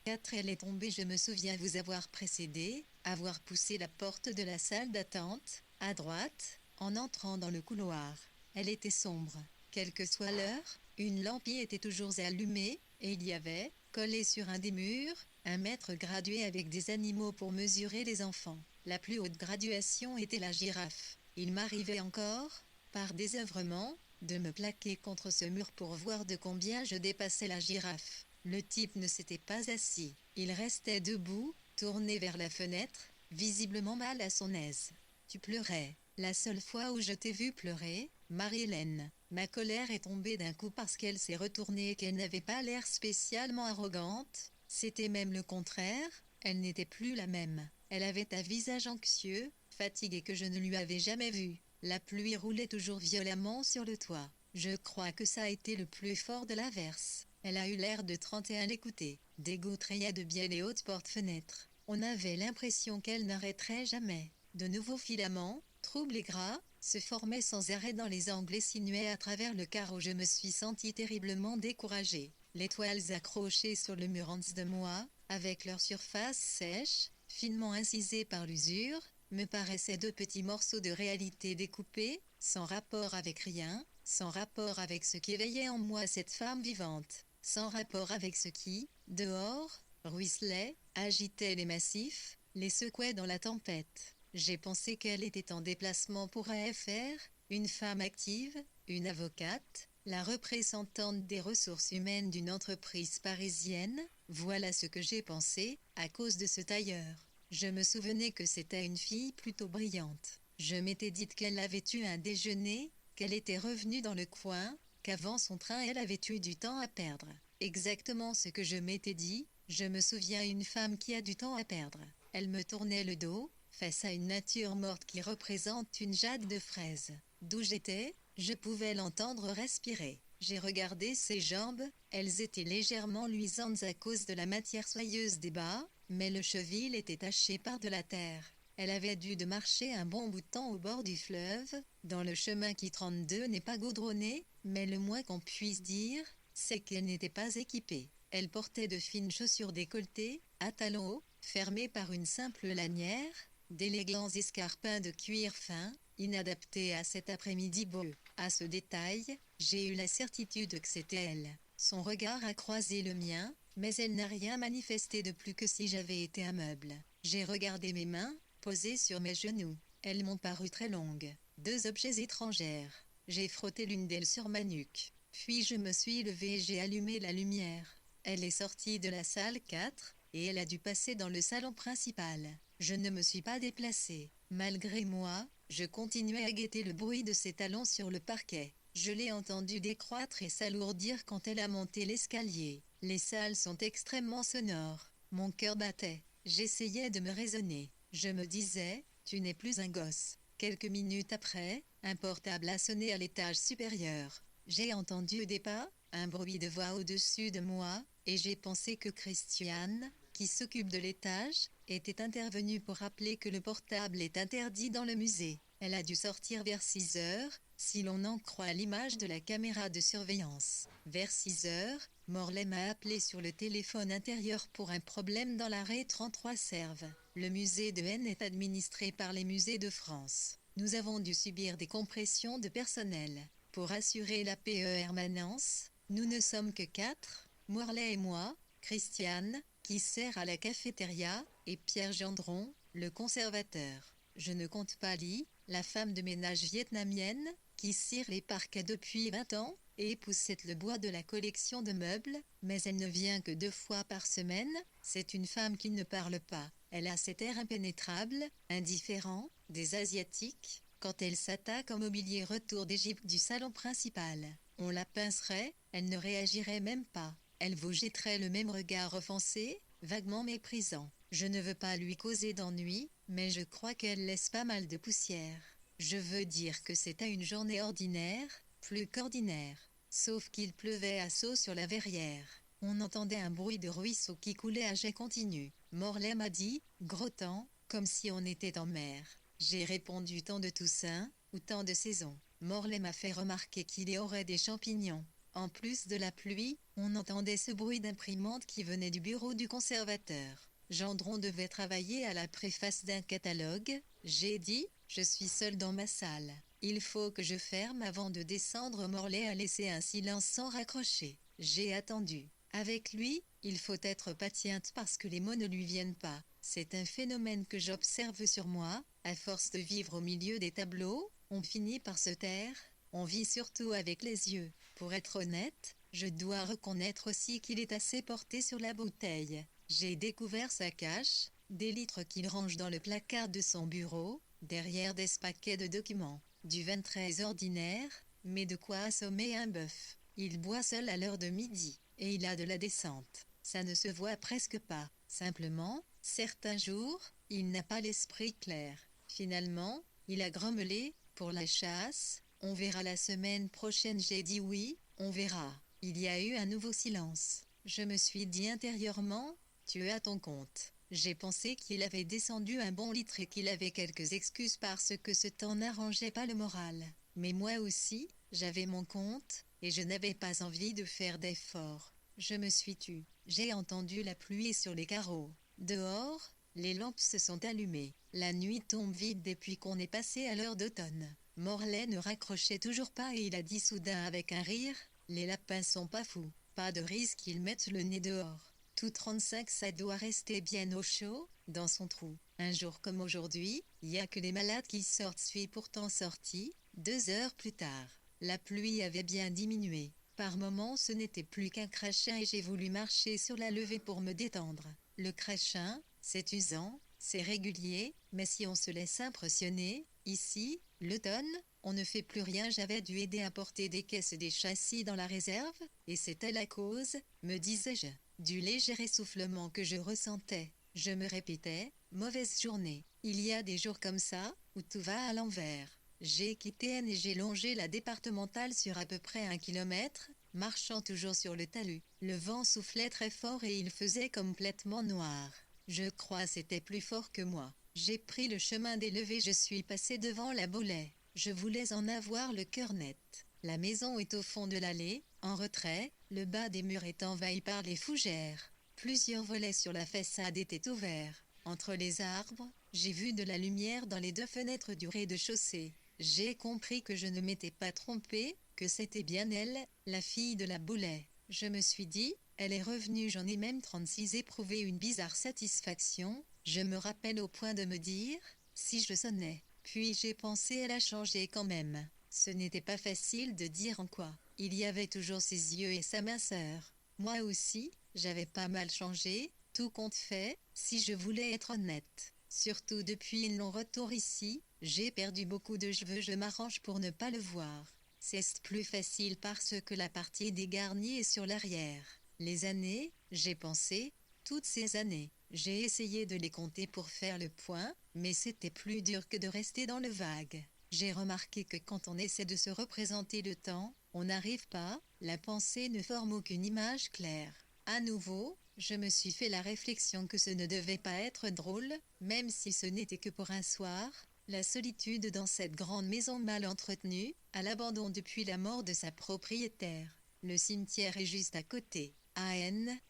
4. Elle est tombée, je me souviens vous avoir précédé, avoir poussé la porte de la salle d'attente, à droite, en entrant dans le couloir. Elle était sombre. Quelle que soit l'heure, une lampe y était toujours allumée, et il y avait, collé sur un des murs, un mètre gradué avec des animaux pour mesurer les enfants. La plus haute graduation était la girafe. Il m'arrivait encore, par désœuvrement, de me plaquer contre ce mur pour voir de combien je dépassais la girafe. Le type ne s'était pas assis. Il restait debout, tourné vers la fenêtre, visiblement mal à son aise. Tu pleurais. La seule fois où je t'ai vu pleurer, Marie-Hélène. Ma colère est tombée d'un coup parce qu'elle s'est retournée et qu'elle n'avait pas l'air spécialement arrogante. C'était même le contraire, elle n'était plus la même. Elle avait un visage anxieux, fatigué que je ne lui avais jamais vu. La pluie roulait toujours violemment sur le toit. Je crois que ça a été le plus fort de l'averse. Elle a eu l'air de 31 l'écouter. Des gouttes rayaient de biais les hautes portes-fenêtres. On avait l'impression qu'elle n'arrêterait jamais. De nouveaux filaments, troubles et gras, se formaient sans arrêt dans les angles et sinuaient à travers le carreau. Je me suis sentie terriblement découragée. Les toiles accrochées sur le mur en dessous de moi, avec leur surface sèche, finement incisée par l'usure, me paraissaient 2 petits morceaux de réalité découpés, sans rapport avec rien, sans rapport avec ce qui éveillait en moi cette femme vivante, sans rapport avec ce qui, dehors, ruisselait, agitait les massifs, les secouait dans la tempête. J'ai pensé qu'elle était en déplacement pour AFR, une femme active, une avocate, la représentante des ressources humaines d'une entreprise parisienne. Voilà ce que j'ai pensé, à cause de ce tailleur. Je me souvenais que c'était une fille plutôt brillante. Je m'étais dit qu'elle avait eu un déjeuner, qu'elle était revenue dans le coin, qu'avant son train elle avait eu du temps à perdre. Exactement ce que je m'étais dit, je me souviens une femme qui a du temps à perdre. Elle me tournait le dos, face à une nature morte qui représente une jade de fraise. D'où j'étais, je pouvais l'entendre respirer. J'ai regardé ses jambes, elles étaient légèrement luisantes à cause de la matière soyeuse des bas, mais le cheville était taché par de la terre. Elle avait dû de marcher un bon bout de temps au bord du fleuve, dans le chemin qui 32 n'est pas goudronné, mais le moins qu'on puisse dire, c'est qu'elle n'était pas équipée. Elle portait de fines chaussures décolletées, à talons hauts, fermées par une simple lanière, d'élégants escarpins de cuir fin, inadaptés à cet après-midi beau. À ce détail, j'ai eu la certitude que c'était elle. Son regard a croisé le mien, mais elle n'a rien manifesté de plus que si j'avais été un meuble. J'ai regardé mes mains, posées sur mes genoux. Elles m'ont paru très longues. 2 objets étrangères. J'ai frotté l'une d'elles sur ma nuque. Puis je me suis levée et j'ai allumé la lumière. Elle est sortie de la salle 4, et elle a dû passer dans le salon principal. Je ne me suis pas déplacée. Malgré moi, je continuais à guetter le bruit de ses talons sur le parquet. Je l'ai entendue décroître et s'alourdir quand elle a monté l'escalier. Les salles sont extrêmement sonores. Mon cœur battait. J'essayais de me raisonner. Je me disais, tu n'es plus un gosse. Quelques minutes après, un portable a sonné à l'étage supérieur. J'ai entendu des pas, un bruit de voix au-dessus de moi, et j'ai pensé que Christiane, qui s'occupe de l'étage, était intervenue pour rappeler que le portable est interdit dans le musée. Elle a dû sortir vers 6 heures, si l'on en croit l'image de la caméra de surveillance. Vers 6 heures, Morlaix m'a appelé sur le téléphone intérieur pour un problème dans l'arrêt 33 Serve. Le musée de N est administré par les musées de France. Nous avons dû subir des compressions de personnel. Pour assurer la permanence, nous ne sommes que 4, Morlaix et moi, Christiane, qui sert à la cafétéria, et Pierre Gendron, le conservateur. Je ne compte pas Li, la femme de ménage vietnamienne, qui cire les parquets depuis 20 ans, et poussette le bois de la collection de meubles, mais elle ne vient que 2 fois par semaine. C'est une femme qui ne parle pas. Elle a cet air impénétrable, indifférent, des Asiatiques, quand elle s'attaque au mobilier retour d'Égypte du salon principal. On la pincerait, elle ne réagirait même pas. Elle vous jetterait le même regard offensé, vaguement méprisant. Je ne veux pas lui causer d'ennui, mais je crois qu'elle laisse pas mal de poussière. Je veux dire que c'était une journée ordinaire, plus qu'ordinaire. Sauf qu'il pleuvait à seaux sur la verrière. On entendait un bruit de ruisseau qui coulait à jet continu. Morlaix m'a dit, grottant, comme si on était en mer. J'ai répondu temps de Toussaint, ou temps de saison. Morlaix m'a fait remarquer qu'il y aurait des champignons. En plus de la pluie, on entendait ce bruit d'imprimante qui venait du bureau du conservateur. Gendron devait travailler à la préface d'un catalogue. J'ai dit, je suis seule dans ma salle. Il faut que je ferme avant de descendre. Morlaix a laissé un silence sans raccrocher. J'ai attendu. Avec lui, il faut être patiente parce que les mots ne lui viennent pas. C'est un phénomène que j'observe sur moi. À force de vivre au milieu des tableaux, on finit par se taire. On vit surtout avec les yeux. Pour être honnête, je dois reconnaître aussi qu'il est assez porté sur la bouteille. J'ai découvert sa cache, des litres qu'il range dans le placard de son bureau, derrière des paquets de documents. Du vin très ordinaire, mais de quoi assommer un bœuf. Il boit seul à l'heure de midi, et il a de la descente. Ça ne se voit presque pas. Simplement, certains jours, il n'a pas l'esprit clair. Finalement, il a grommelé, pour la chasse, on verra la semaine prochaine. J'ai dit oui, on verra. Il y a eu un nouveau silence. Je me suis dit intérieurement, tu es à ton compte. J'ai pensé qu'il avait descendu un bon litre et qu'il avait quelques excuses parce que ce temps n'arrangeait pas le moral. Mais moi aussi, j'avais mon compte, et je n'avais pas envie de faire d'efforts. Je me suis tue. J'ai entendu la pluie sur les carreaux. Dehors, les lampes se sont allumées. La nuit tombe vite depuis qu'on est passé à l'heure d'automne. Morlaix ne raccrochait toujours pas et il a dit soudain avec un rire, « Les lapins sont pas fous. Pas de risque qu'ils mettent le nez dehors. Tout 35 ça doit rester bien au chaud, dans son trou. Un jour comme aujourd'hui, il y a que les malades qui sortent. Suis pourtant sorti, 2 heures plus tard. La pluie avait bien diminué. Par moments ce n'était plus qu'un crachin et j'ai voulu marcher sur la levée pour me détendre. Le crachin, c'est usant, c'est régulier, mais si on se laisse impressionner, ici, l'automne, on ne fait plus rien. J'avais dû aider à porter des caisses et des châssis dans la réserve, et c'était la cause, me disais-je, du léger essoufflement que je ressentais. Je me répétais, mauvaise journée. Il y a des jours comme ça, où tout va à l'envers. J'ai quitté N et j'ai longé la départementale sur à peu près 1 kilomètre, marchant toujours sur le talus. Le vent soufflait très fort et il faisait complètement noir. Je crois c'était plus fort que moi. J'ai pris le chemin des levées. Je suis passé devant la Boulay. Je voulais en avoir le cœur net. La maison est au fond de l'allée, en retrait, le bas des murs est envahi par les fougères. Plusieurs volets sur la façade étaient ouverts. Entre les arbres, j'ai vu de la lumière dans les 2 fenêtres du rez-de-chaussée. J'ai compris que je ne m'étais pas trompée, que c'était bien elle, la fille de la Boulay. Je me suis dit, elle est revenue. J'en ai même 36 éprouvé une bizarre satisfaction. Je me rappelle au point de me dire, si je sonnais. Puis j'ai pensé, elle a changé quand même. Ce n'était pas facile de dire en quoi. Il y avait toujours ses yeux et sa minceur. Moi aussi, j'avais pas mal changé, Tout compte fait, si je voulais être honnête. Surtout depuis mon retour ici, j'ai perdu beaucoup de cheveux, je m'arrange pour ne pas le voir. C'est plus facile parce que la partie dégarnie est sur l'arrière. Les années, j'ai pensé, toutes ces années, j'ai essayé de les compter pour faire le point, mais c'était plus dur que de rester dans le vague. J'ai remarqué que quand on essaie de se représenter le temps, on n'arrive pas, la pensée ne forme aucune image claire. À nouveau, je me suis fait la réflexion que ce ne devait pas être drôle, même si ce n'était que pour un soir, la solitude dans cette grande maison mal entretenue, à l'abandon depuis la mort de sa propriétaire. Le cimetière est juste à côté.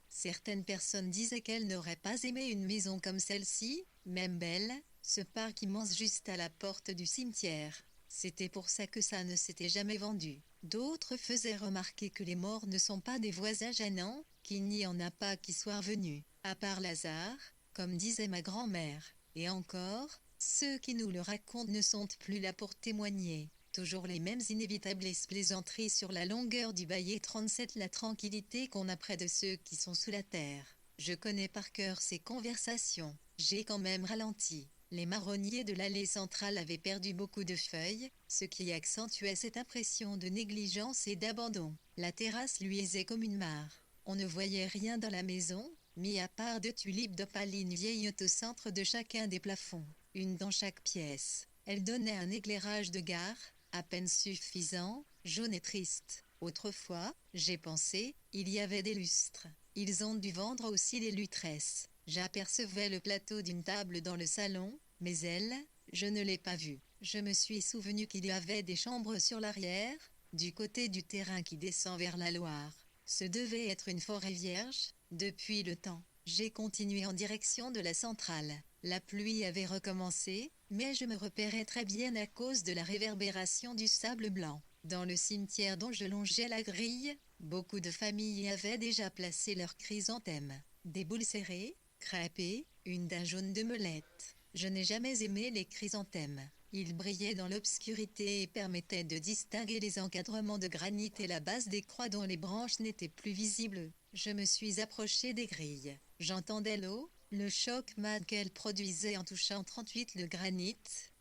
Certaines personnes disaient qu'elles n'auraient pas aimé une maison comme celle-ci, même belle, ce parc immense juste à la porte du cimetière. C'était pour ça que ça ne s'était jamais vendu. D'autres faisaient remarquer que les morts ne sont pas des voisins gênants, qu'il n'y en a pas qui soient revenus, à part Lazare, comme disait ma grand-mère. Et encore, ceux qui nous le racontent ne sont plus là pour témoigner. Toujours les mêmes inévitables plaisanteries sur la longueur du baillet 37, la tranquillité qu'on a près de ceux qui sont sous la terre. Je connais par cœur ces conversations. J'ai quand même ralenti. Les marronniers de l'allée centrale avaient perdu beaucoup de feuilles, ce qui accentuait cette impression de négligence et d'abandon. La terrasse luisait comme une mare. On ne voyait rien dans la maison, mis à part deux tulipes d'opaline vieilles au centre de chacun des plafonds, une dans chaque pièce. Elle donnait un éclairage de gare, à peine suffisant, jaune et triste. Autrefois, j'ai pensé, il y avait des lustres. Ils ont dû vendre aussi les lutresses. J'apercevais le plateau d'une table dans le salon, mais elle, je ne l'ai pas vue. Je me suis souvenu qu'il y avait des chambres sur l'arrière, du côté du terrain qui descend vers la Loire. Ce devait être une forêt vierge, depuis le temps. J'ai continué en direction de la centrale. La pluie avait recommencé, mais je me repérais très bien à cause de la réverbération du sable blanc. Dans le cimetière dont je longeais la grille, beaucoup de familles y avaient déjà placé leurs chrysanthèmes. Des boules serrées, crêpées, une d'un jaune de melette. Je n'ai jamais aimé les chrysanthèmes. Ils brillaient dans l'obscurité et permettaient de distinguer les encadrements de granit et la base des croix dont les branches n'étaient plus visibles. Je me suis approché des grilles. J'entendais l'eau, le choc mat qu'elle produisait en touchant 38 le granit,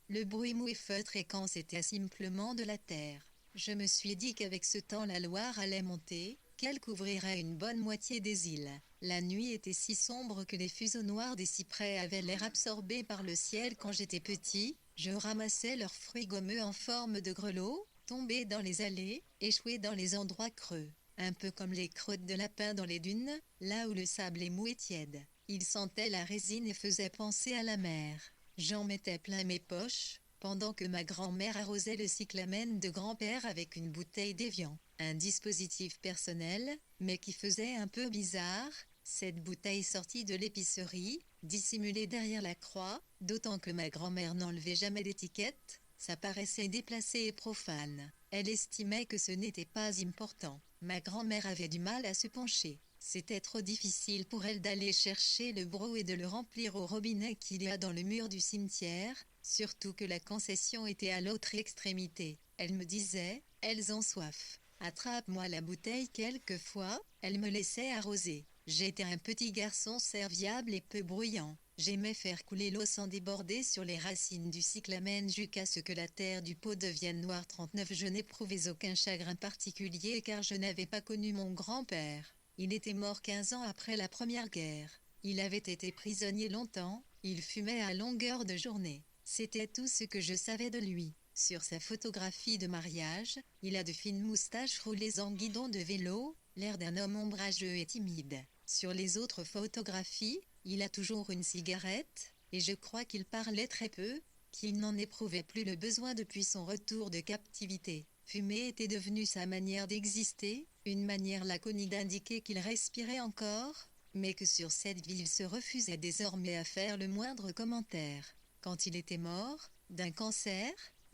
le bruit mou et feutré quand c'était simplement de la terre. Je me suis dit qu'avec ce temps la Loire allait monter, qu'elle couvrirait une bonne moitié des îles. La nuit était si sombre que les fuseaux noirs des cyprès avaient l'air absorbés par le ciel quand j'étais petit. Je ramassais leurs fruits gommeux en forme de grelots, tombés dans les allées, échoués dans les endroits creux. Un peu comme les crottes de lapin dans les dunes, là où le sable est mou et tiède. Ils sentaient la résine et faisaient penser à la mer. J'en mettais plein mes poches, pendant que ma grand-mère arrosait le cyclamen de grand-père avec une bouteille d'évian. Un dispositif personnel, mais qui faisait un peu bizarre, cette bouteille sortie de l'épicerie, dissimulée derrière la croix, d'autant que ma grand-mère n'enlevait jamais d'étiquette, ça paraissait déplacé et profane. Elle estimait que ce n'était pas important. Ma grand-mère avait du mal à se pencher. C'était trop difficile pour elle d'aller chercher le broc et de le remplir au robinet qu'il y a dans le mur du cimetière, surtout que la concession était à l'autre extrémité. Elle me disait, « Elles ont soif. Attrape-moi la bouteille quelquefois. » Elle me laissait arroser. J'étais un petit garçon serviable et peu bruyant. J'aimais faire couler l'eau sans déborder sur les racines du cyclamen jusqu'à ce que la terre du pot devienne noire. 39. Je n'éprouvais aucun chagrin particulier car je n'avais pas connu mon grand-père. Il était mort 15 ans après la Première Guerre. Il avait été prisonnier longtemps, il fumait à longueur de journée. C'était tout ce que je savais de lui. Sur sa photographie de mariage, il a de fines moustaches roulées en guidon de vélo, l'air d'un homme ombrageux et timide. Sur les autres photographies, il a toujours une cigarette, et je crois qu'il parlait très peu, qu'il n'en éprouvait plus le besoin depuis son retour de captivité. Fumer était devenu sa manière d'exister, une manière laconique d'indiquer qu'il respirait encore, mais que sur cette vie il se refusait désormais à faire le moindre commentaire. Quand il était mort, d'un cancer,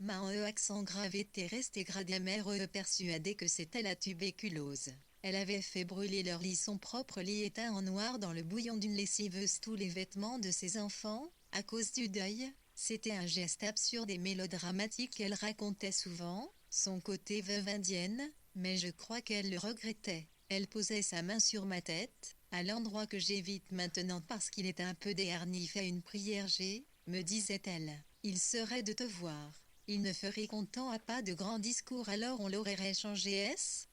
un accent grave était resté gradé persuadé que c'était la tuberculose. Elle avait fait brûler leur lit, son propre lit éteint en noir dans le bouillon d'une lessiveuse, tous les vêtements de ses enfants, à cause du deuil. C'était un geste absurde et mélodramatique qu'elle racontait souvent, son côté veuve indienne, mais je crois qu'elle le regrettait. Elle posait sa main sur ma tête, À l'endroit que j'évite maintenant parce qu'il est un peu déharni, fais une prière, me disait-elle. Il serait de te voir. Il ne ferait content à pas de grands discours, alors on l'aurait changé, est-ce?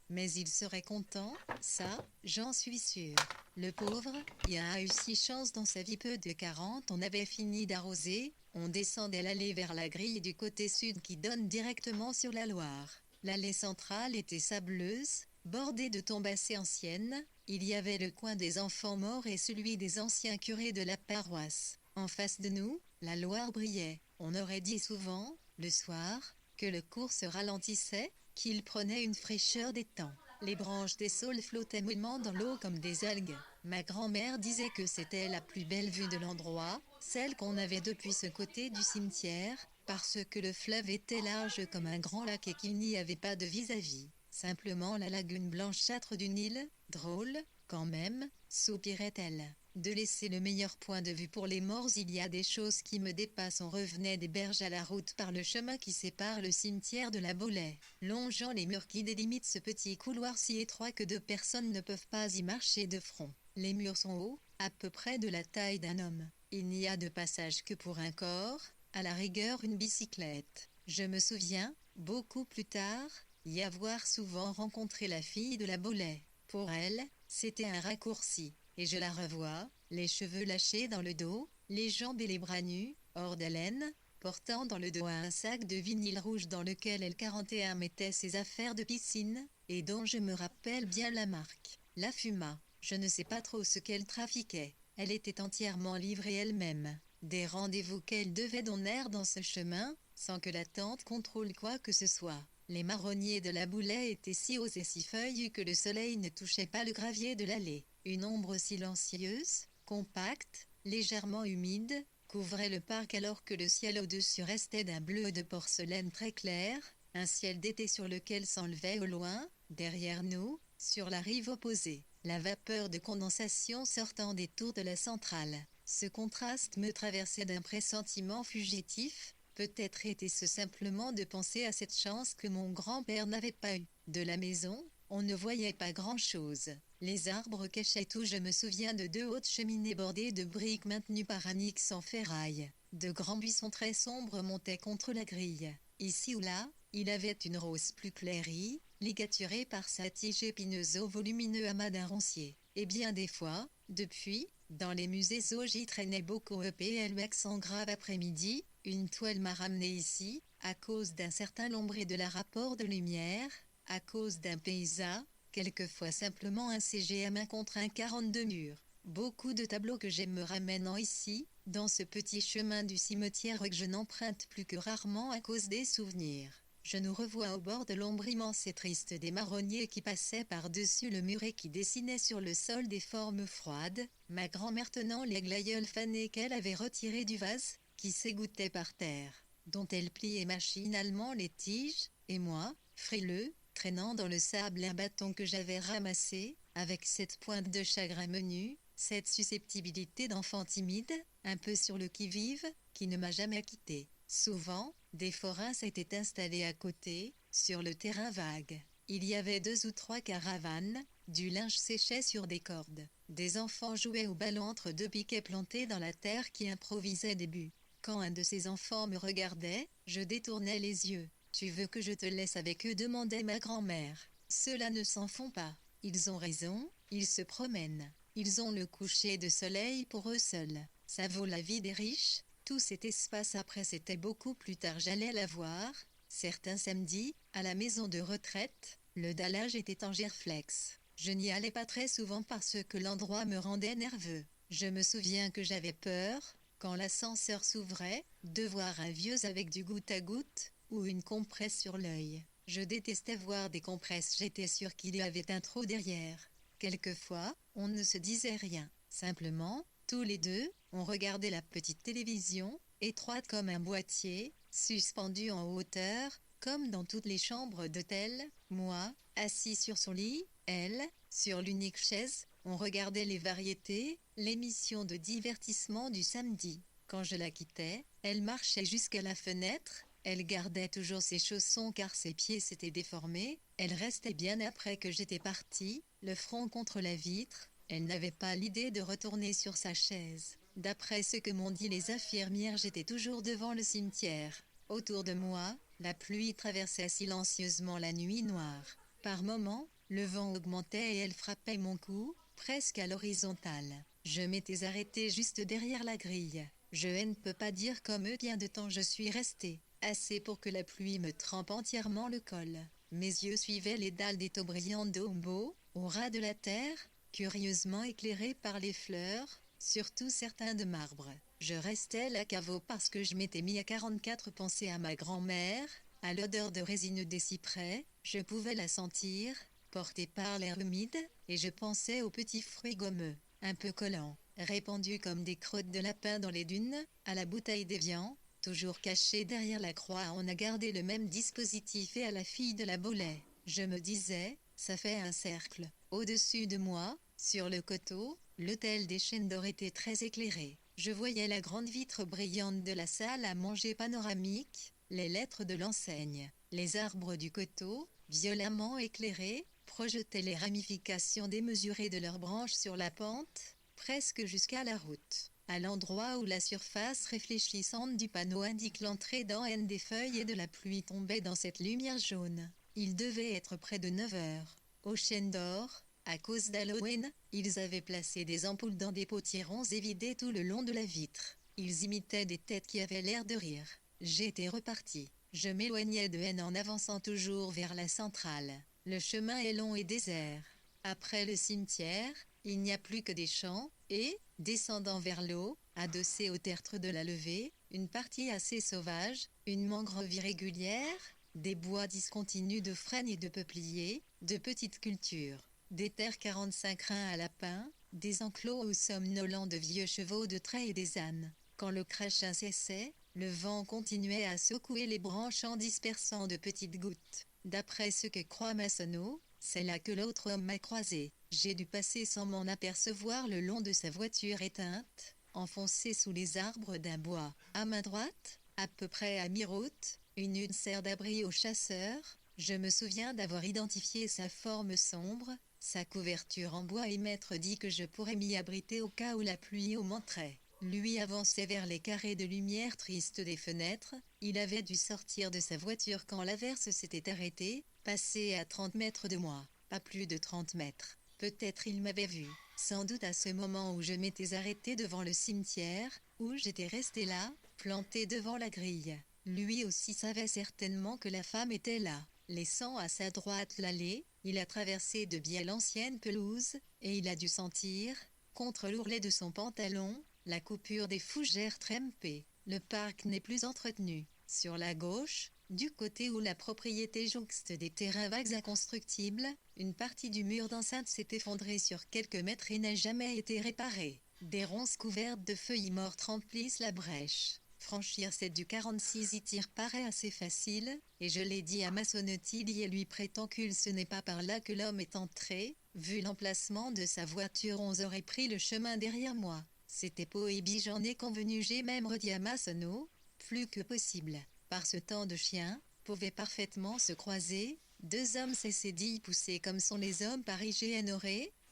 Mais il serait content, ça, j'en suis sûre. Le pauvre, il a eu si chance dans sa vie, peu de 40, on avait fini d'arroser, on descendait l'allée vers la grille du côté sud qui donne directement sur la Loire. L'allée centrale était sableuse, bordée de tombes assez anciennes, il y avait le coin des enfants morts et celui des anciens curés de la paroisse. En face de nous, la Loire brillait. On aurait dit souvent, le soir, que le cours se ralentissait, qu'il prenait une fraîcheur des temps. Les branches des saules flottaient mollement dans l'eau comme des algues. Ma grand-mère disait que c'était la plus belle vue de l'endroit, celle qu'on avait depuis ce côté du cimetière, parce que le fleuve était large comme un grand lac et qu'il n'y avait pas de vis-à-vis. Simplement la lagune blanchâtre du Nil, drôle, quand même, soupirait-elle. De laisser le meilleur point de vue pour les morts, il y a des choses qui me dépassent. On revenait des berges à la route par le chemin qui sépare le cimetière de la Baulée, longeant les murs qui délimitent ce petit couloir si étroit que deux personnes ne peuvent pas y marcher de front. Les murs sont hauts, à peu près de la taille d'un homme. Il n'y a de passage que pour un corps, à la rigueur une bicyclette. Je me souviens, beaucoup plus tard, y avoir souvent rencontré la fille de la Baulée. Pour elle, c'était un raccourci. Et je la revois, les cheveux lâchés dans le dos, les jambes et les bras nus, hors d'haleine, portant dans le dos un sac de vinyle rouge dans lequel elle mettait ses affaires de piscine, et dont je me rappelle bien la marque. La Fuma. Je ne sais pas trop ce qu'elle trafiquait. Elle était entièrement livrée elle-même. Des rendez-vous qu'elle devait donner dans ce chemin, sans que la tante contrôle quoi que ce soit. Les marronniers de la Baulée étaient si hauts et si feuillus que le soleil ne touchait pas le gravier de l'allée. Une ombre silencieuse, compacte, légèrement humide, couvrait le parc alors que le ciel au-dessus restait d'un bleu de porcelaine très clair, un ciel d'été sur lequel s'enlevait au loin, derrière nous, sur la rive opposée, la vapeur de condensation sortant des tours de la centrale. Ce contraste me traversait d'un pressentiment fugitif. Peut-être était-ce simplement de penser à cette chance que mon grand-père n'avait pas eue. De la maison, on ne voyait pas grand-chose. Les arbres cachaient tout. Je me souviens de deux hautes cheminées bordées de briques maintenues par un X en ferraille. De grands buissons très sombres montaient contre la grille. Ici ou là, il avait une rose plus clairie, ligaturée par sa tige épineuse au volumineux amas d'un roncier. Et bien des fois, depuis, dans les musées j'y traînais beaucoup EPLX en grave après-midi. Une toile m'a ramené ici, à cause d'un certain lombré de la rapport de lumière, à cause d'un paysage, quelquefois simplement un CGM1 contre un 42 murs. Beaucoup de tableaux que j'aime me ramènent ici, dans ce petit chemin du cimetière que je n'emprunte plus que rarement à cause des souvenirs. Je nous revois au bord de l'ombre immense et triste des marronniers qui passaient par-dessus le mur et qui dessinaient sur le sol des formes froides, ma grand-mère tenant les glaïeuls fanés qu'elle avait retirés du vase, qui s'égouttait par terre, dont elle pliait machinalement les tiges, et moi, frileux, traînant dans le sable un bâton que j'avais ramassé, avec cette pointe de chagrin menu, cette susceptibilité d'enfant timide, un peu sur le qui-vive, qui ne m'a jamais quitté. Souvent, des forains s'étaient installés à côté, sur le terrain vague. Il y avait 2 ou 3 caravanes, du linge séchait sur des cordes. Des enfants jouaient au ballon entre 2 piquets plantés dans la terre qui improvisaient des buts. Quand un de ces enfants me regardait, je détournais les yeux. « Tu veux que je te laisse avec eux ?» demandait ma grand-mère. « Ceux-là ne s'en font pas. Ils ont raison, ils se promènent. Ils ont le coucher de soleil pour eux seuls. Ça vaut la vie des riches. » Tout cet espace après c'était beaucoup plus tard j'allais la voir, certains samedis, à la maison de retraite, le dallage était en gerflex. Je n'y allais pas très souvent parce que l'endroit me rendait nerveux. Je me souviens que j'avais peur, quand l'ascenseur s'ouvrait, de voir un vieux avec du goutte à goutte, ou une compresse sur l'œil. Je détestais voir des compresses, j'étais sûre qu'il y avait un trou derrière. Quelquefois, on ne se disait rien, simplement, tous les deux, on regardait la petite télévision, étroite comme un boîtier, suspendue en hauteur, comme dans toutes les chambres d'hôtel, moi, assis sur son lit, elle, sur l'unique chaise, on regardait les variétés, l'émission de divertissement du samedi. Quand je la quittais, elle marchait jusqu'à la fenêtre, elle gardait toujours ses chaussons car ses pieds s'étaient déformés, elle restait bien après que j'étais partie, le front contre la vitre, Elle n'avait pas l'idée de retourner sur sa chaise. D'après ce que m'ont dit les infirmières, j'étais toujours devant le cimetière. Autour de moi, la pluie traversait silencieusement la nuit noire. Par moments, le vent augmentait et elle frappait mon cou, presque à l'horizontale. Je m'étais arrêtée juste derrière la grille. Je ne peux pas dire combien de temps je suis restée. Assez pour que la pluie me trempe entièrement le col. Mes yeux suivaient les dalles des taux brillants d'Ombo, au ras de la terre, curieusement éclairées par les fleurs, surtout certains de marbre. Je restais là caveau parce que je m'étais mis à 44 penser à ma grand-mère, à l'odeur de résine des cyprès, je pouvais la sentir, portée par l'air humide, et je pensais aux petits fruits gommeux, un peu collants, répandus comme des crottes de lapin dans les dunes, à la bouteille d'Évian, toujours cachée derrière la croix. On a gardé le même dispositif, et à la fille de la Bolet. Je me disais, ça fait un cercle. Au-dessus de moi, sur le coteau, l'hôtel des Chênes d'Or était très éclairé. Je voyais la grande vitre brillante de la salle à manger panoramique, les lettres de l'enseigne. Les arbres du coteau, violemment éclairés, projetaient les ramifications démesurées de leurs branches sur la pente, presque jusqu'à la route. À l'endroit où la surface réfléchissante du panneau indique l'entrée dans N des feuilles et de la pluie tombait dans cette lumière jaune. Il devait être près de 9 heures. Aux Chênes d'Or, à cause d'Halloween, ils avaient placé des ampoules dans des potirons et vidé tout le long de la vitre. Ils imitaient des têtes qui avaient l'air de rire. J'étais reparti. Je m'éloignais de N en avançant toujours vers la centrale. Le chemin est long et désert. Après le cimetière, il n'y a plus que des champs, et, descendant vers l'eau, adossé au tertre de la levée, une partie assez sauvage, une mangrove irrégulière, des bois discontinus de frênes et de peupliers, de petites cultures, des terres 45 reins à lapins, des enclos où somnolents de vieux chevaux de trait et des ânes. Quand le crachin cessait, le vent continuait à secouer les branches en dispersant de petites gouttes. D'après ce que croit Massonneau, c'est là que l'autre homme m'a croisé. J'ai dû passer sans m'en apercevoir le long de sa voiture éteinte, enfoncée sous les arbres d'un bois. À main droite, à peu près à mi-route, une sert d'abri aux chasseurs. Je me souviens d'avoir identifié sa forme sombre, sa couverture en bois, et m'être dit que je pourrais m'y abriter au cas où la pluie augmenterait. Lui avançait vers les carrés de lumière triste des fenêtres. Il avait dû sortir de sa voiture quand l'averse s'était arrêtée, passé à 30 mètres de moi, pas plus de 30 mètres. Peut-être il m'avait vu, sans doute à ce moment où je m'étais arrêté devant le cimetière, où j'étais resté là, planté devant la grille. Lui aussi savait certainement que la femme était là. Laissant à sa droite l'allée, il a traversé de bien l'ancienne pelouse, et il a dû sentir, contre l'ourlet de son pantalon, la coupure des fougères trempées. Le parc n'est plus entretenu. Sur la gauche, du côté où la propriété jouxte des terrains vagues inconstructibles, une partie du mur d'enceinte s'est effondrée sur quelques mètres et n'a jamais été réparée. Des ronces couvertes de feuilles mortes remplissent la brèche. Franchir cette du 46 y tire paraît assez facile, et je l'ai dit à Massonneau-Tilly et lui prétend que ce n'est pas par là que l'homme est entré. Vu l'emplacement de sa voiture, on aurait pris le chemin derrière moi. C'était Poébi, j'en ai convenu. J'ai même redit à Massonneau, plus que possible. Par ce temps de chien, pouvaient parfaitement se croiser, deux hommes s'essaient d'y pousser comme sont les hommes parisiens,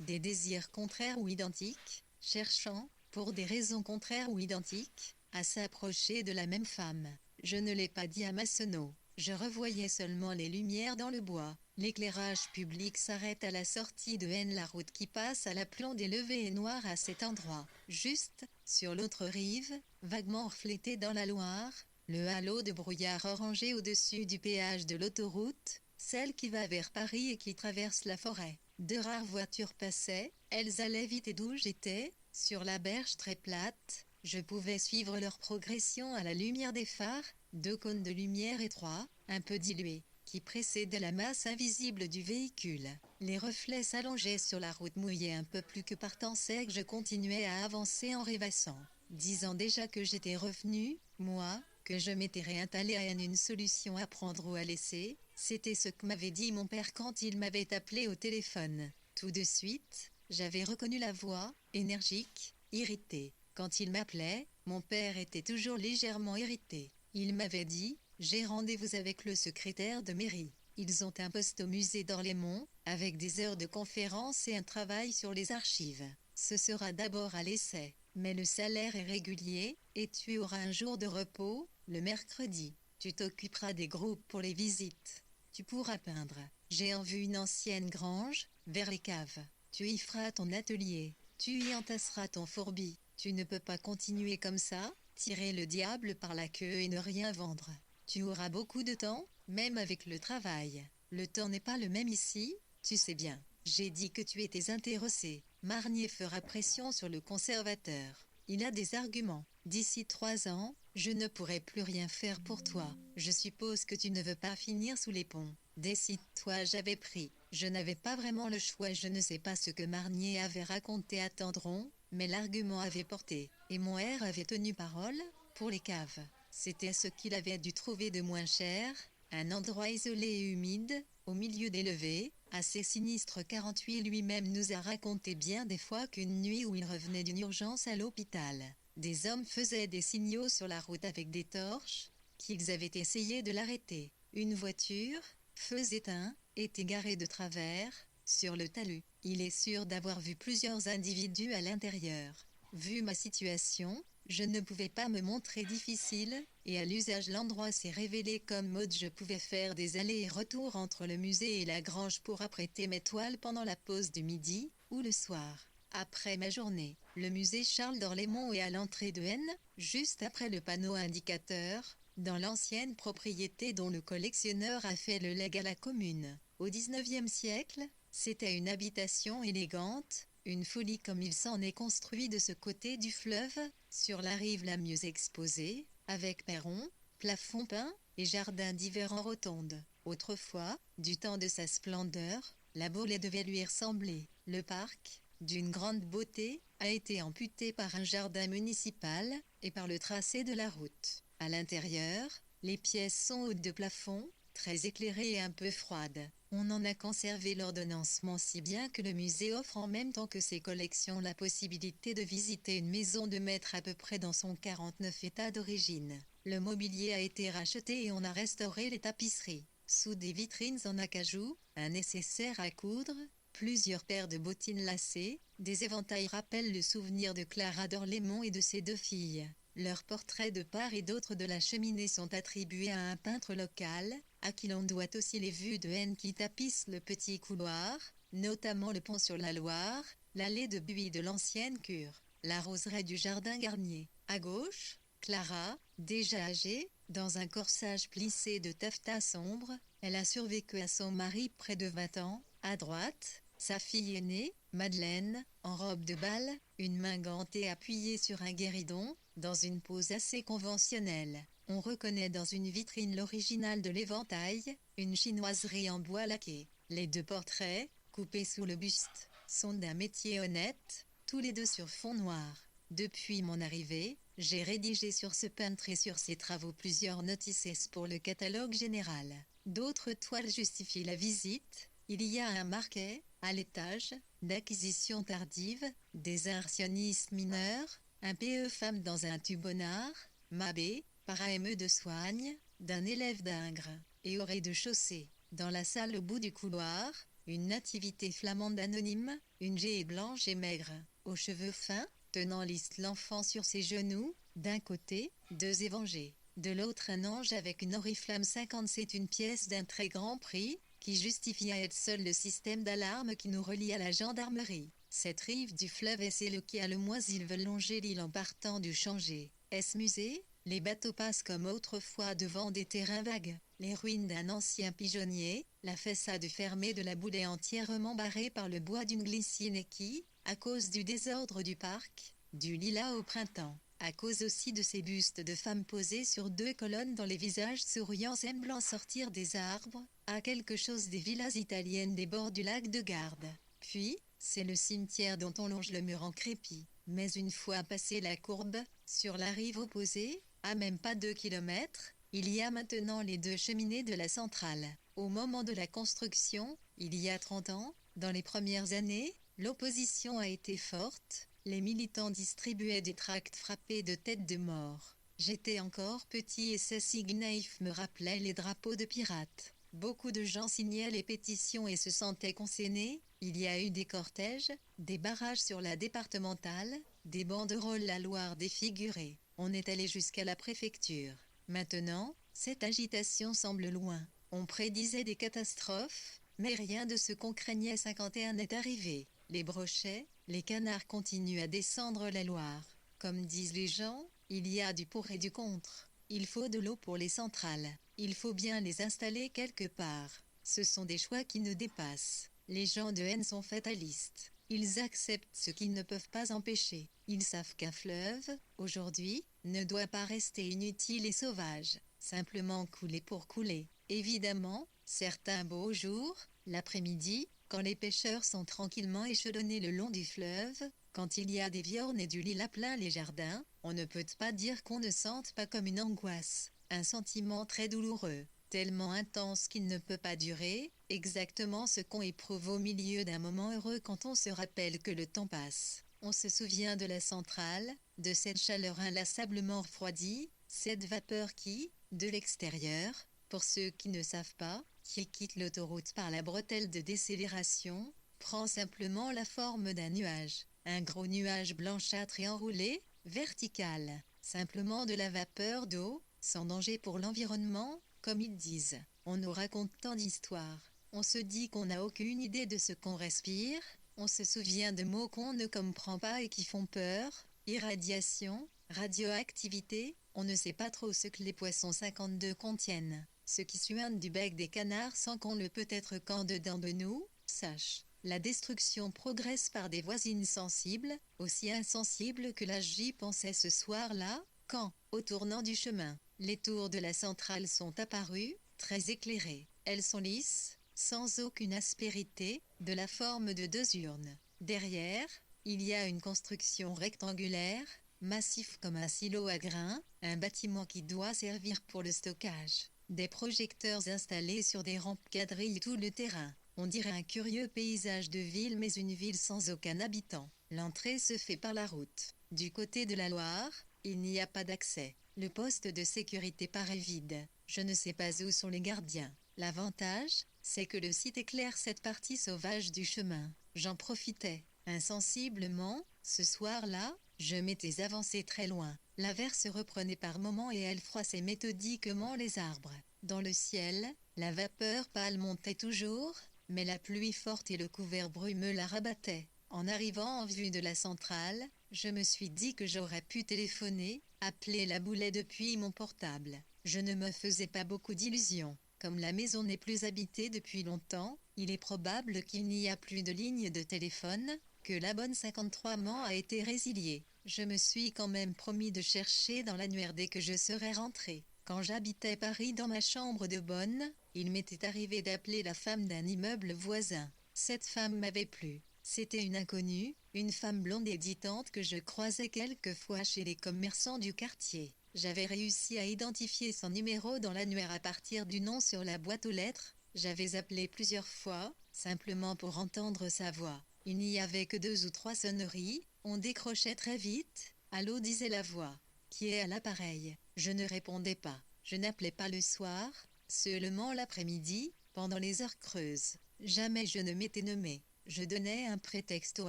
des désirs contraires ou identiques, cherchant, pour des raisons contraires ou identiques, à s'approcher de la même femme. Je ne l'ai pas dit à Massonneau. Je revoyais seulement les lumières dans le bois. L'éclairage public s'arrête à la sortie de N. La route qui passe à l'aplomb des levées est noire à cet endroit. Juste, sur l'autre rive, vaguement reflété dans la Loire, le halo de brouillard orangé au-dessus du péage de l'autoroute, celle qui va vers Paris et qui traverse la forêt. De rares voitures passaient, elles allaient vite, et d'où j'étais, sur la berge très plate, je pouvais suivre leur progression à la lumière des phares, deux cônes de lumière étroits, un peu dilués, qui précédaient la masse invisible du véhicule. Les reflets s'allongeaient sur la route mouillée un peu plus que par temps sec. Je continuais à avancer en rêvassant, disant déjà que j'étais revenu, moi, que je m'étais réinstallé à une solution à prendre ou à laisser. C'était ce que m'avait dit mon père quand il m'avait appelé au téléphone. Tout de suite, j'avais reconnu la voix, énergique, irritée. Quand il m'appelait, mon père était toujours légèrement irrité. Il m'avait dit « J'ai rendez-vous avec le secrétaire de mairie. Ils ont un poste au musée d'Orlémont, avec des heures de conférence et un travail sur les archives. Ce sera d'abord à l'essai, mais le salaire est régulier, et tu auras un jour de repos, le mercredi. Tu t'occuperas des groupes pour les visites. Tu pourras peindre. J'ai en vue une ancienne grange, vers les caves. Tu y feras ton atelier. Tu y entasseras ton fourbi. Tu ne peux pas continuer comme ça, tirer le diable par la queue et ne rien vendre. Tu auras beaucoup de temps, même avec le travail. Le temps n'est pas le même ici, tu sais bien. J'ai dit que tu étais intéressé. Marnier fera pression sur le conservateur. Il a des arguments. D'ici 3 ans, je ne pourrai plus rien faire pour toi. Je suppose que tu ne veux pas finir sous les ponts. Décide-toi, j'avais pris. Je n'avais pas vraiment le choix. Je ne sais pas ce que Marnier avait raconté à Tendron, mais l'argument avait porté. Et mon R avait tenu parole, pour les caves. C'était ce qu'il avait dû trouver de moins cher, un endroit isolé et humide, au milieu des levées, assez sinistre. 48 lui-même nous a raconté bien des fois qu'une nuit où il revenait d'une urgence à l'hôpital, des hommes faisaient des signaux sur la route avec des torches, qu'ils avaient essayé de l'arrêter. Une voiture, feux éteints, était garée de travers, sur le talus. Il est sûr d'avoir vu plusieurs individus à l'intérieur. Vu ma situation, je ne pouvais pas me montrer difficile, et à l'usage l'endroit s'est révélé comme mode. Je pouvais faire des allers et retours entre le musée et la grange pour apprêter mes toiles pendant la pause du midi, ou le soir. Après ma journée, le musée Charles d'Orlémont est à l'entrée de N, juste après le panneau indicateur, dans l'ancienne propriété dont le collectionneur a fait le legs à la commune. Au XIXe siècle, c'était une habitation élégante, une folie comme il s'en est construit de ce côté du fleuve, sur la rive la mieux exposée, avec perron, plafond peint, et jardin d'hiver en rotonde. Autrefois, du temps de sa splendeur, la Baulée devait lui ressembler. Le parc, d'une grande beauté, a été amputé par un jardin municipal, et par le tracé de la route. À l'intérieur, les pièces sont hautes de plafond, très éclairées et un peu froides. On en a conservé l'ordonnancement si bien que le musée offre en même temps que ses collections la possibilité de visiter une maison de maître à peu près dans son 49 état d'origine. Le mobilier a été racheté et on a restauré les tapisseries. Sous des vitrines en acajou, un nécessaire à coudre, plusieurs paires de bottines lacées, des éventails rappellent le souvenir de Clara d'Orlémont et de ses 2 filles. Leurs portraits de part et d'autre de la cheminée sont attribués à un peintre local, à qui l'on doit aussi les vues de haine qui tapissent le petit couloir, notamment le pont sur la Loire, l'allée de buis de l'ancienne cure, la roseraie du jardin Garnier. À gauche, Clara, déjà âgée, dans un corsage plissé de taffetas sombre, elle a survécu à son mari près de 20 ans. À droite, sa fille aînée, Madeleine, en robe de bal, une main gantée appuyée sur un guéridon, dans une pose assez conventionnelle. On reconnaît dans une vitrine l'original de l'éventail, une chinoiserie en bois laqué. Les 2 portraits, coupés sous le buste, sont d'un métier honnête, tous les 2 sur fond noir. Depuis mon arrivée, j'ai rédigé sur ce peintre et sur ses travaux plusieurs notices pour le catalogue général. D'autres toiles justifient la visite. Il y a un marquet, à l'étage, d'acquisition tardive, des arsionistes mineurs, un PE femme dans un tubonard, Mabé, para-ME de soigne, d'un élève d'Ingres, et au rez-de-chaussée, dans la salle au bout du couloir, une nativité flamande anonyme, une géée blanche et maigre, aux cheveux fins, tenant lisse l'enfant sur ses genoux, d'un côté, 2 évangés, de l'autre un ange avec une oriflamme 50. C'est une pièce d'un très grand prix, qui justifie à elle seule le système d'alarme qui nous relie à la gendarmerie. Cette rive du fleuve est celle qui a le moins. Ils veulent longer l'île en partant du Changer. Est-ce musée? Les bateaux passent comme autrefois devant des terrains vagues. Les ruines d'un ancien pigeonnier, la façade fermée de la boule est entièrement barrée par le bois d'une glycine et qui, à cause du désordre du parc, du lilas au printemps, à cause aussi de ces bustes de femmes posés sur 2 colonnes dont les visages souriants semblant sortir des arbres, a quelque chose des villas italiennes des bords du lac de Garde. Puis, c'est le cimetière dont on longe le mur en crépi. Mais une fois passé la courbe, sur la rive opposée, à même pas 2 kilomètres, il y a maintenant les 2 cheminées de la centrale. Au moment de la construction, il y a 30 ans, dans les premières années, l'opposition a été forte. Les militants distribuaient des tracts frappés de têtes de mort. J'étais encore petit et Cécile Naïf me rappelait les drapeaux de pirates. Beaucoup de gens signaient les pétitions et se sentaient concernés. Il y a eu des cortèges, des barrages sur la départementale, des banderoles la Loire défigurée. On est allé jusqu'à la préfecture. Maintenant, cette agitation semble loin. On prédisait des catastrophes, mais rien de ce qu'on craignait 51 n'est arrivé. Les brochets, les canards continuent à descendre la Loire. Comme disent les gens, il y a du pour et du contre. Il faut de l'eau pour les centrales. Il faut bien les installer quelque part. Ce sont des choix qui nous dépassent. Les gens de haine sont fatalistes. Ils acceptent ce qu'ils ne peuvent pas empêcher. Ils savent qu'un fleuve, aujourd'hui, ne doit pas rester inutile et sauvage, simplement couler pour couler. Évidemment, certains beaux jours, l'après-midi, quand les pêcheurs sont tranquillement échelonnés le long du fleuve, quand il y a des viornes et du lilas plein les jardins, on ne peut pas dire qu'on ne sente pas comme une angoisse, un sentiment très douloureux, tellement intense qu'il ne peut pas durer, exactement ce qu'on éprouve au milieu d'un moment heureux quand on se rappelle que le temps passe. On se souvient de la centrale, de cette chaleur inlassablement refroidie, cette vapeur qui, de l'extérieur, pour ceux qui ne savent pas, qui quittent l'autoroute par la bretelle de décélération, prend simplement la forme d'un nuage. Un gros nuage blanchâtre et enroulé, vertical, simplement de la vapeur d'eau, sans danger pour l'environnement, comme ils disent. On nous raconte tant d'histoires. On se dit qu'on n'a aucune idée de ce qu'on respire. On se souvient de mots qu'on ne comprend pas et qui font peur. Irradiation, radioactivité, on ne sait pas trop ce que les poissons 52 contiennent. Ce qui suinte du bec des canards sans qu'on le peut-être qu'en dedans de nous, sache. La destruction progresse par des voisines sensibles, aussi insensibles que là j'y pensais ce soir-là, quand, au tournant du chemin, les tours de la centrale sont apparues, très éclairées. Elles sont lisses, sans aucune aspérité, de la forme de 2 urnes. Derrière, il y a une construction rectangulaire, massif comme un silo à grains, un bâtiment qui doit servir pour le stockage. Des projecteurs installés sur des rampes quadrillent tout le terrain. On dirait un curieux paysage de ville mais une ville sans aucun habitant. L'entrée se fait par la route. Du côté de la Loire, il n'y a pas d'accès. Le poste de sécurité paraît vide. Je ne sais pas où sont les gardiens. L'avantage, c'est que le site éclaire cette partie sauvage du chemin. J'en profitais. Insensiblement, ce soir-là, je m'étais avancé très loin. L'averse reprenait par moments et elle froissait méthodiquement les arbres. Dans le ciel, la vapeur pâle montait toujours, mais la pluie forte et le couvert brumeux la rabattaient. En arrivant en vue de la centrale, je me suis dit que j'aurais pu téléphoner, appeler la Boulay depuis mon portable. Je ne me faisais pas beaucoup d'illusions. Comme la maison n'est plus habitée depuis longtemps, il est probable qu'il n'y a plus de ligne de téléphone, que la bonne 53 man a été résiliée. Je me suis quand même promis de chercher dans l'annuaire dès que je serais rentré. Quand j'habitais Paris dans ma chambre de bonne, il m'était arrivé d'appeler la femme d'un immeuble voisin. Cette femme m'avait plu. C'était une inconnue, une femme blonde et hésitante que je croisais quelquefois chez les commerçants du quartier. J'avais réussi à identifier son numéro dans l'annuaire à partir du nom sur la boîte aux lettres. J'avais appelé plusieurs fois, simplement pour entendre sa voix. Il n'y avait que 2 ou 3 sonneries, on décrochait très vite. Allô, disait la voix. Qui est à l'appareil? Je ne répondais pas. Je n'appelais pas le soir, seulement l'après-midi, pendant les heures creuses. Jamais je ne m'étais nommé. Je donnais un prétexte au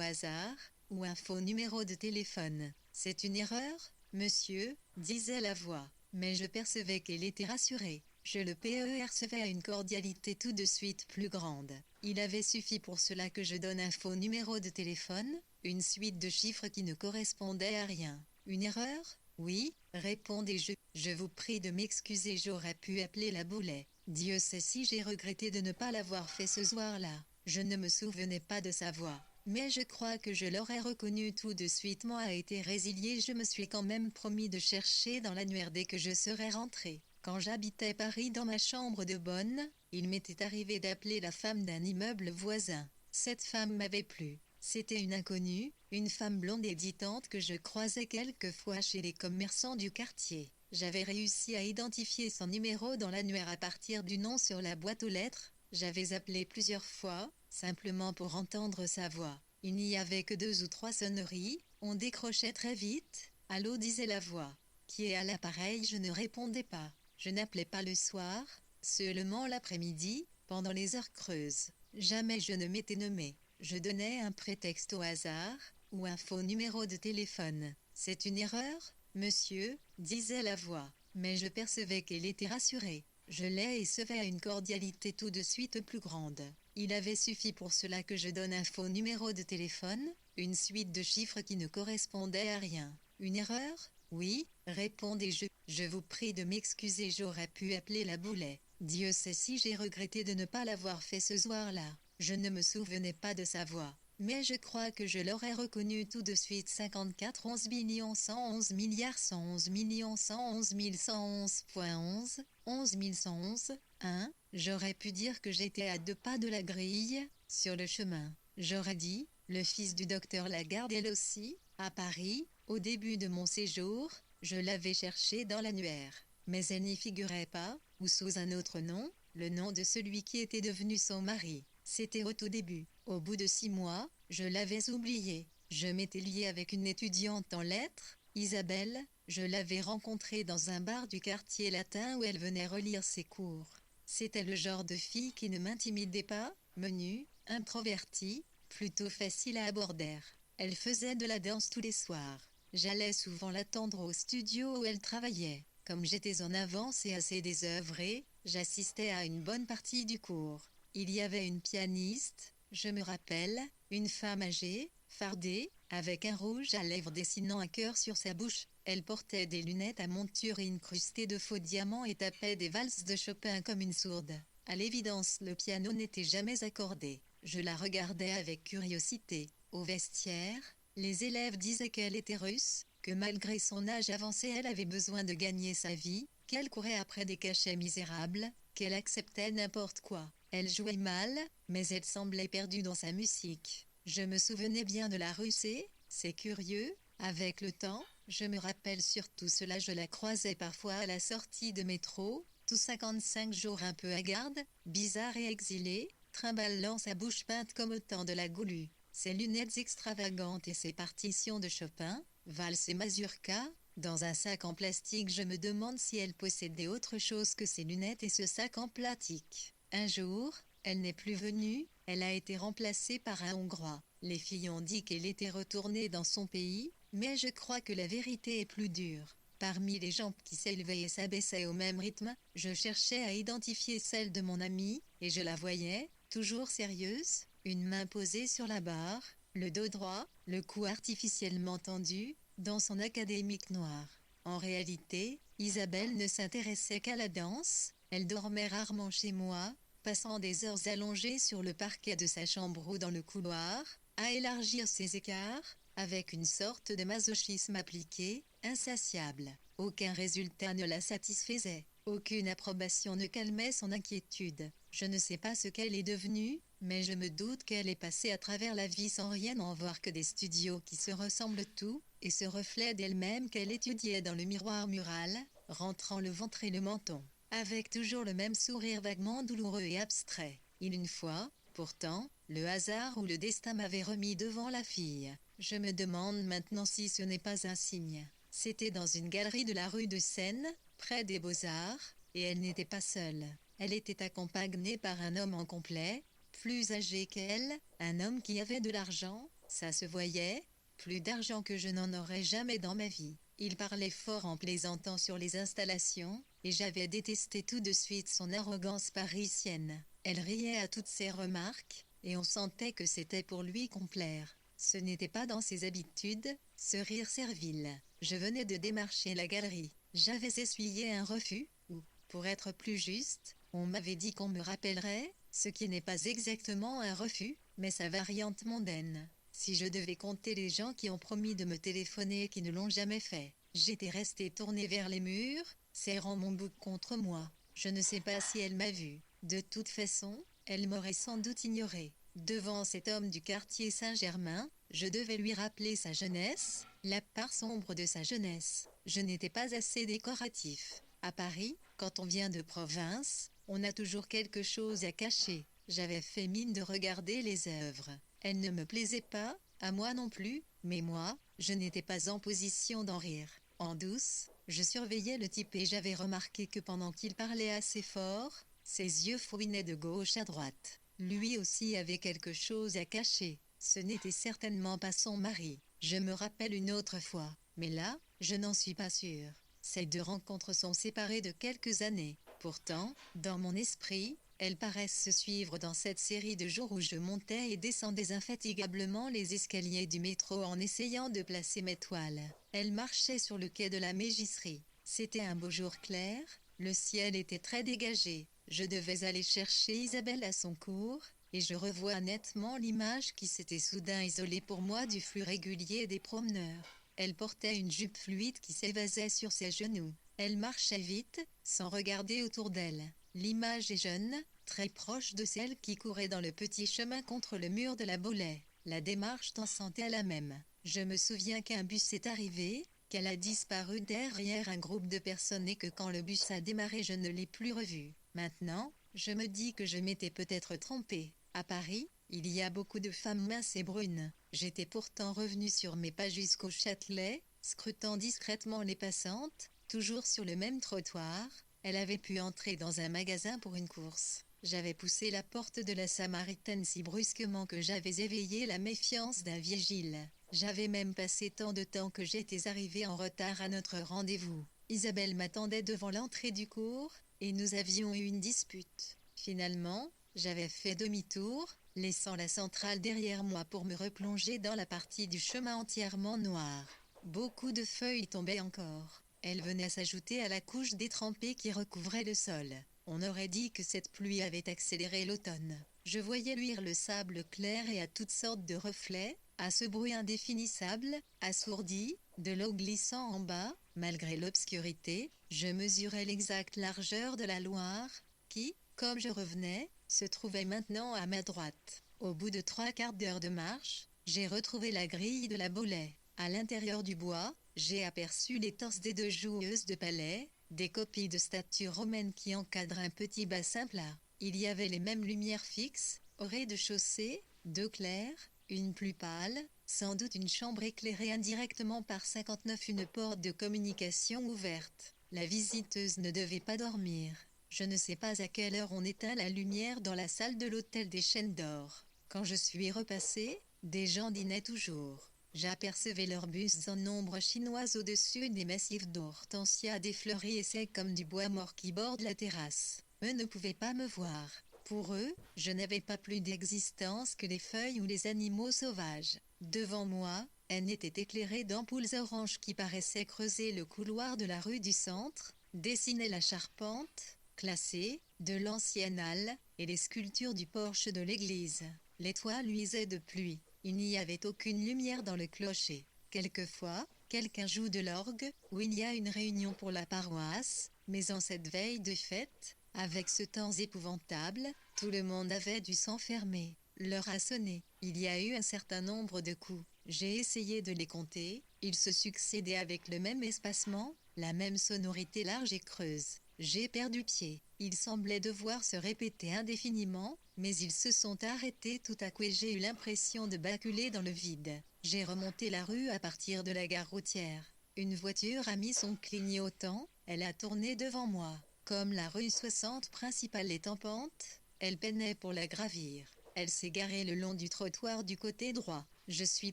hasard, ou un faux numéro de téléphone. C'est une erreur, monsieur, disait la voix. Mais je percevais qu'elle était rassurée. Je le percevais à une cordialité tout de suite plus grande. Il avait suffi pour cela que je donne un faux numéro de téléphone, une suite de chiffres qui ne correspondaient à rien. Une erreur? Oui, répondais-je. Je vous prie de m'excuser, j'aurais pu appeler la Boulay. Dieu sait si j'ai regretté de ne pas l'avoir fait ce soir-là. Je ne me souvenais pas de sa voix. Mais je crois que je l'aurais reconnu tout de suite. Moi a été résilié. Je me suis quand même promis de chercher dans l'annuaire dès que je serais rentré. Quand j'habitais Paris dans ma chambre de bonne, il m'était arrivé d'appeler la femme d'un immeuble voisin. Cette femme m'avait plu. C'était une inconnue, une femme blonde et hésitante que je croisais quelquefois chez les commerçants du quartier. J'avais réussi à identifier son numéro dans l'annuaire à partir du nom sur la boîte aux lettres. J'avais appelé plusieurs fois, simplement pour entendre sa voix. Il n'y avait que 2 ou 3 sonneries, on décrochait très vite. Allô, disait la voix. Qui est à l'appareil? Je ne répondais pas. Je n'appelais pas le soir, Seulement l'après-midi, pendant les heures creuses, jamais je ne m'étais nommé. Je donnais un prétexte au hasard, ou un faux numéro de téléphone. C'est une erreur, monsieur, disait la voix, mais je percevais qu'elle était rassurée. Je l'ai écevée à une cordialité tout de suite plus grande. Il avait suffi pour cela que je donne un faux numéro de téléphone, une suite de chiffres qui ne correspondaient à rien. Une erreur? Oui, répondais-je. Je vous prie de m'excuser, j'aurais pu appeler la Boulet. Dieu sait si j'ai regretté de ne pas l'avoir fait ce soir-là. Je ne me souvenais pas de sa voix. Mais je crois que je l'aurais reconnu tout de suite. 54 11 111 milliards 111 111 111.11 11 111 1. J'aurais pu dire que j'étais à 2 pas de la grille, sur le chemin. J'aurais dit, le fils du docteur Lagarde elle aussi, à Paris, au début de mon séjour, je l'avais cherché dans l'annuaire. Mais elle n'y figurait pas, ou sous un autre nom, le nom de celui qui était devenu son mari. C'était au tout début. Au bout de 6 mois, je l'avais oublié. Je m'étais lié avec une étudiante en lettres, Isabelle. Je l'avais rencontrée dans un bar du quartier latin où elle venait relire ses cours. C'était le genre de fille qui ne m'intimidait pas, menue, introvertie, plutôt facile à aborder. Elle faisait de la danse tous les soirs. J'allais souvent l'attendre au studio où elle travaillait. Comme j'étais en avance et assez désœuvrée, j'assistais à une bonne partie du cours. Il y avait une pianiste, je me rappelle, une femme âgée, fardée, avec un rouge à lèvres dessinant un cœur sur sa bouche. Elle portait des lunettes à monture incrustées de faux diamants et tapait des valses de Chopin comme une sourde. À l'évidence, le piano n'était jamais accordé. Je la regardais avec curiosité. Au vestiaire, les élèves disaient qu'elle était russe, que malgré son âge avancé elle avait besoin de gagner sa vie, qu'elle courait après des cachets misérables, qu'elle acceptait n'importe quoi. Elle jouait mal, mais elle semblait perdue dans sa musique. Je me souvenais bien de la Russie, c'est curieux, avec le temps, je me rappelle surtout cela, je la croisais parfois à la sortie de métro, tous 55 jours un peu hagarde, bizarre et exilée, trimballant sa bouche peinte comme au temps de la Goulue. Ses lunettes extravagantes et ses partitions de Chopin, valses et mazurka, dans un sac en plastique. Je me demande si elle possédait autre chose que ses lunettes et ce sac en plastique. Un jour, elle n'est plus venue, elle a été remplacée par un Hongrois. Les filles ont dit qu'elle était retournée dans son pays, mais je crois que la vérité est plus dure. Parmi les jambes qui s'élevaient et s'abaissaient au même rythme, je cherchais à identifier celle de mon amie, et je la voyais, toujours sérieuse, une main posée sur la barre, le dos droit, le cou artificiellement tendu, dans son académique noir. En réalité, Isabelle ne s'intéressait qu'à la danse, elle dormait rarement chez moi, passant des heures allongées sur le parquet de sa chambre ou dans le couloir, à élargir ses écarts, avec une sorte de masochisme appliqué, insatiable. Aucun résultat ne la satisfaisait, aucune approbation ne calmait son inquiétude. Je ne sais pas ce qu'elle est devenue, mais je me doute qu'elle est passée à travers la vie sans rien en voir que des studios qui se ressemblent tout, et ce reflet d'elle-même qu'elle étudiait dans le miroir mural, rentrant le ventre et le menton, avec toujours le même sourire vaguement douloureux et abstrait. Une fois, pourtant, le hasard ou le destin m'avait remis devant la fille. Je me demande maintenant si ce n'est pas un signe. C'était dans une galerie de la rue de Seine, près des Beaux-Arts, et elle n'était pas seule. Elle était accompagnée par un homme en complet, plus âgé qu'elle, un homme qui avait de l'argent, ça se voyait, plus d'argent que je n'en aurais jamais dans ma vie. Il parlait fort en plaisantant sur les installations, et j'avais détesté tout de suite son arrogance parisienne. Elle riait à toutes ses remarques, et on sentait que c'était pour lui complaire. Ce n'était pas dans ses habitudes, ce rire servile. Je venais de démarcher la galerie. J'avais essuyé un refus, ou, pour être plus juste, on m'avait dit qu'on me rappellerait, ce qui n'est pas exactement un refus, mais sa variante mondaine. Si je devais compter les gens qui ont promis de me téléphoner et qui ne l'ont jamais fait, j'étais restée tournée vers les murs, serrant mon bouc contre moi. Je ne sais pas si elle m'a vue. De toute façon, elle m'aurait sans doute ignorée. Devant cet homme du quartier Saint-Germain, je devais lui rappeler sa jeunesse, la part sombre de sa jeunesse. Je n'étais pas assez décoratif. À Paris, quand on vient de province, on a toujours quelque chose à cacher. J'avais fait mine de regarder les œuvres. Elles ne me plaisaient pas, à moi non plus, mais moi, je n'étais pas en position d'en rire. En douce, je surveillais le type et j'avais remarqué que pendant qu'il parlait assez fort, Ses yeux fouinaient de gauche à droite. Lui aussi avait quelque chose à cacher. Ce n'était certainement pas son mari. Je me rappelle une autre fois, mais là, je n'en suis pas sûre. Ces deux rencontres sont séparées de quelques années. Pourtant, dans mon esprit, elles paraissent se suivre dans cette série de jours où je montais et descendais infatigablement les escaliers du métro en essayant de placer mes toiles. Elles marchaient sur le quai de la Mégisserie. C'était un beau jour clair, le ciel était très dégagé. Je devais aller chercher Isabelle à son cours, et je revois nettement l'image qui s'était soudain isolée pour moi du flux régulier des promeneurs. Elle portait une jupe fluide qui s'évasait sur ses genoux. Elle marchait vite, sans regarder autour d'elle. L'image est jeune, très proche de celle qui courait dans le petit chemin contre le mur de la Bollée. La démarche était la même. Je me souviens qu'un bus est arrivé, qu'elle a disparu derrière un groupe de personnes et que quand le bus a démarré je ne l'ai plus revue. Maintenant, je me dis que je m'étais peut-être trompée. À Paris, il y a beaucoup de femmes minces et brunes. J'étais pourtant revenue sur mes pas jusqu'au Châtelet, scrutant discrètement les passantes, toujours sur le même trottoir. Elle avait pu entrer dans un magasin pour une course. J'avais poussé la porte de la Samaritaine si brusquement que j'avais éveillé la méfiance d'un vigile. J'avais même passé tant de temps que j'étais arrivée en retard à notre rendez-vous. Isabelle m'attendait devant l'entrée du cours, et nous avions eu une dispute. Finalement, j'avais fait demi-tour, laissant la centrale derrière moi pour me replonger dans la partie du chemin entièrement noire. Beaucoup de feuilles tombaient encore. Elles venaient s'ajouter à la couche détrempée qui recouvrait le sol. On aurait dit que cette pluie avait accéléré l'automne. Je voyais luire le sable clair et à toutes sortes de reflets, à ce bruit indéfinissable, assourdi, de l'eau glissant en bas. Malgré l'obscurité, je mesurais l'exacte largeur de la Loire, qui, comme je revenais, se trouvait maintenant à ma droite. Au bout de 3/4 d'heure de marche, j'ai retrouvé la grille de la Bollée. À l'intérieur du bois, j'ai aperçu les torses des deux joueuses de palais, des copies de statues romaines qui encadrent un petit bassin plat. Il y avait les mêmes lumières fixes, au rez-de-chaussée, deux clairs, une plus pâle, sans doute une chambre éclairée indirectement par 59, une porte de communication ouverte. La visiteuse ne devait pas dormir. Je ne sais pas à quelle heure on éteint la lumière dans la salle de l'hôtel des Chênes d'Or. Quand je suis repassée, des gens dînaient toujours. J'apercevais leurs bustes en ombre chinoise au-dessus des massifs d'hortensias défleuris et secs comme du bois mort qui borde la terrasse. Eux ne pouvaient pas me voir. Pour eux, je n'avais pas plus d'existence que les feuilles ou les animaux sauvages. Devant moi, elle n'était éclairée d'ampoules oranges qui paraissaient creuser le couloir de la rue du centre, dessiner la charpente, classée, de l'ancienne halle, et les sculptures du porche de l'église. Les toits luisaient de pluie. Il n'y avait aucune lumière dans le clocher. Quelquefois, quelqu'un joue de l'orgue, ou il y a une réunion pour la paroisse, mais en cette veille de fête, avec ce temps épouvantable, tout le monde avait dû s'enfermer. L'heure a sonné. Il y a eu un certain nombre de coups. J'ai essayé de les compter. Ils se succédaient avec le même espacement, la même sonorité large et creuse. J'ai perdu pied. Ils semblaient devoir se répéter indéfiniment, mais ils se sont arrêtés tout à coup et j'ai eu l'impression de basculer dans le vide. J'ai remonté la rue à partir de la gare routière. Une voiture a mis son clignotant, elle a tourné devant moi. Comme la rue 60 principale est en pente, elle peinait pour la gravir. Elle s'est garée le long du trottoir du côté droit. Je suis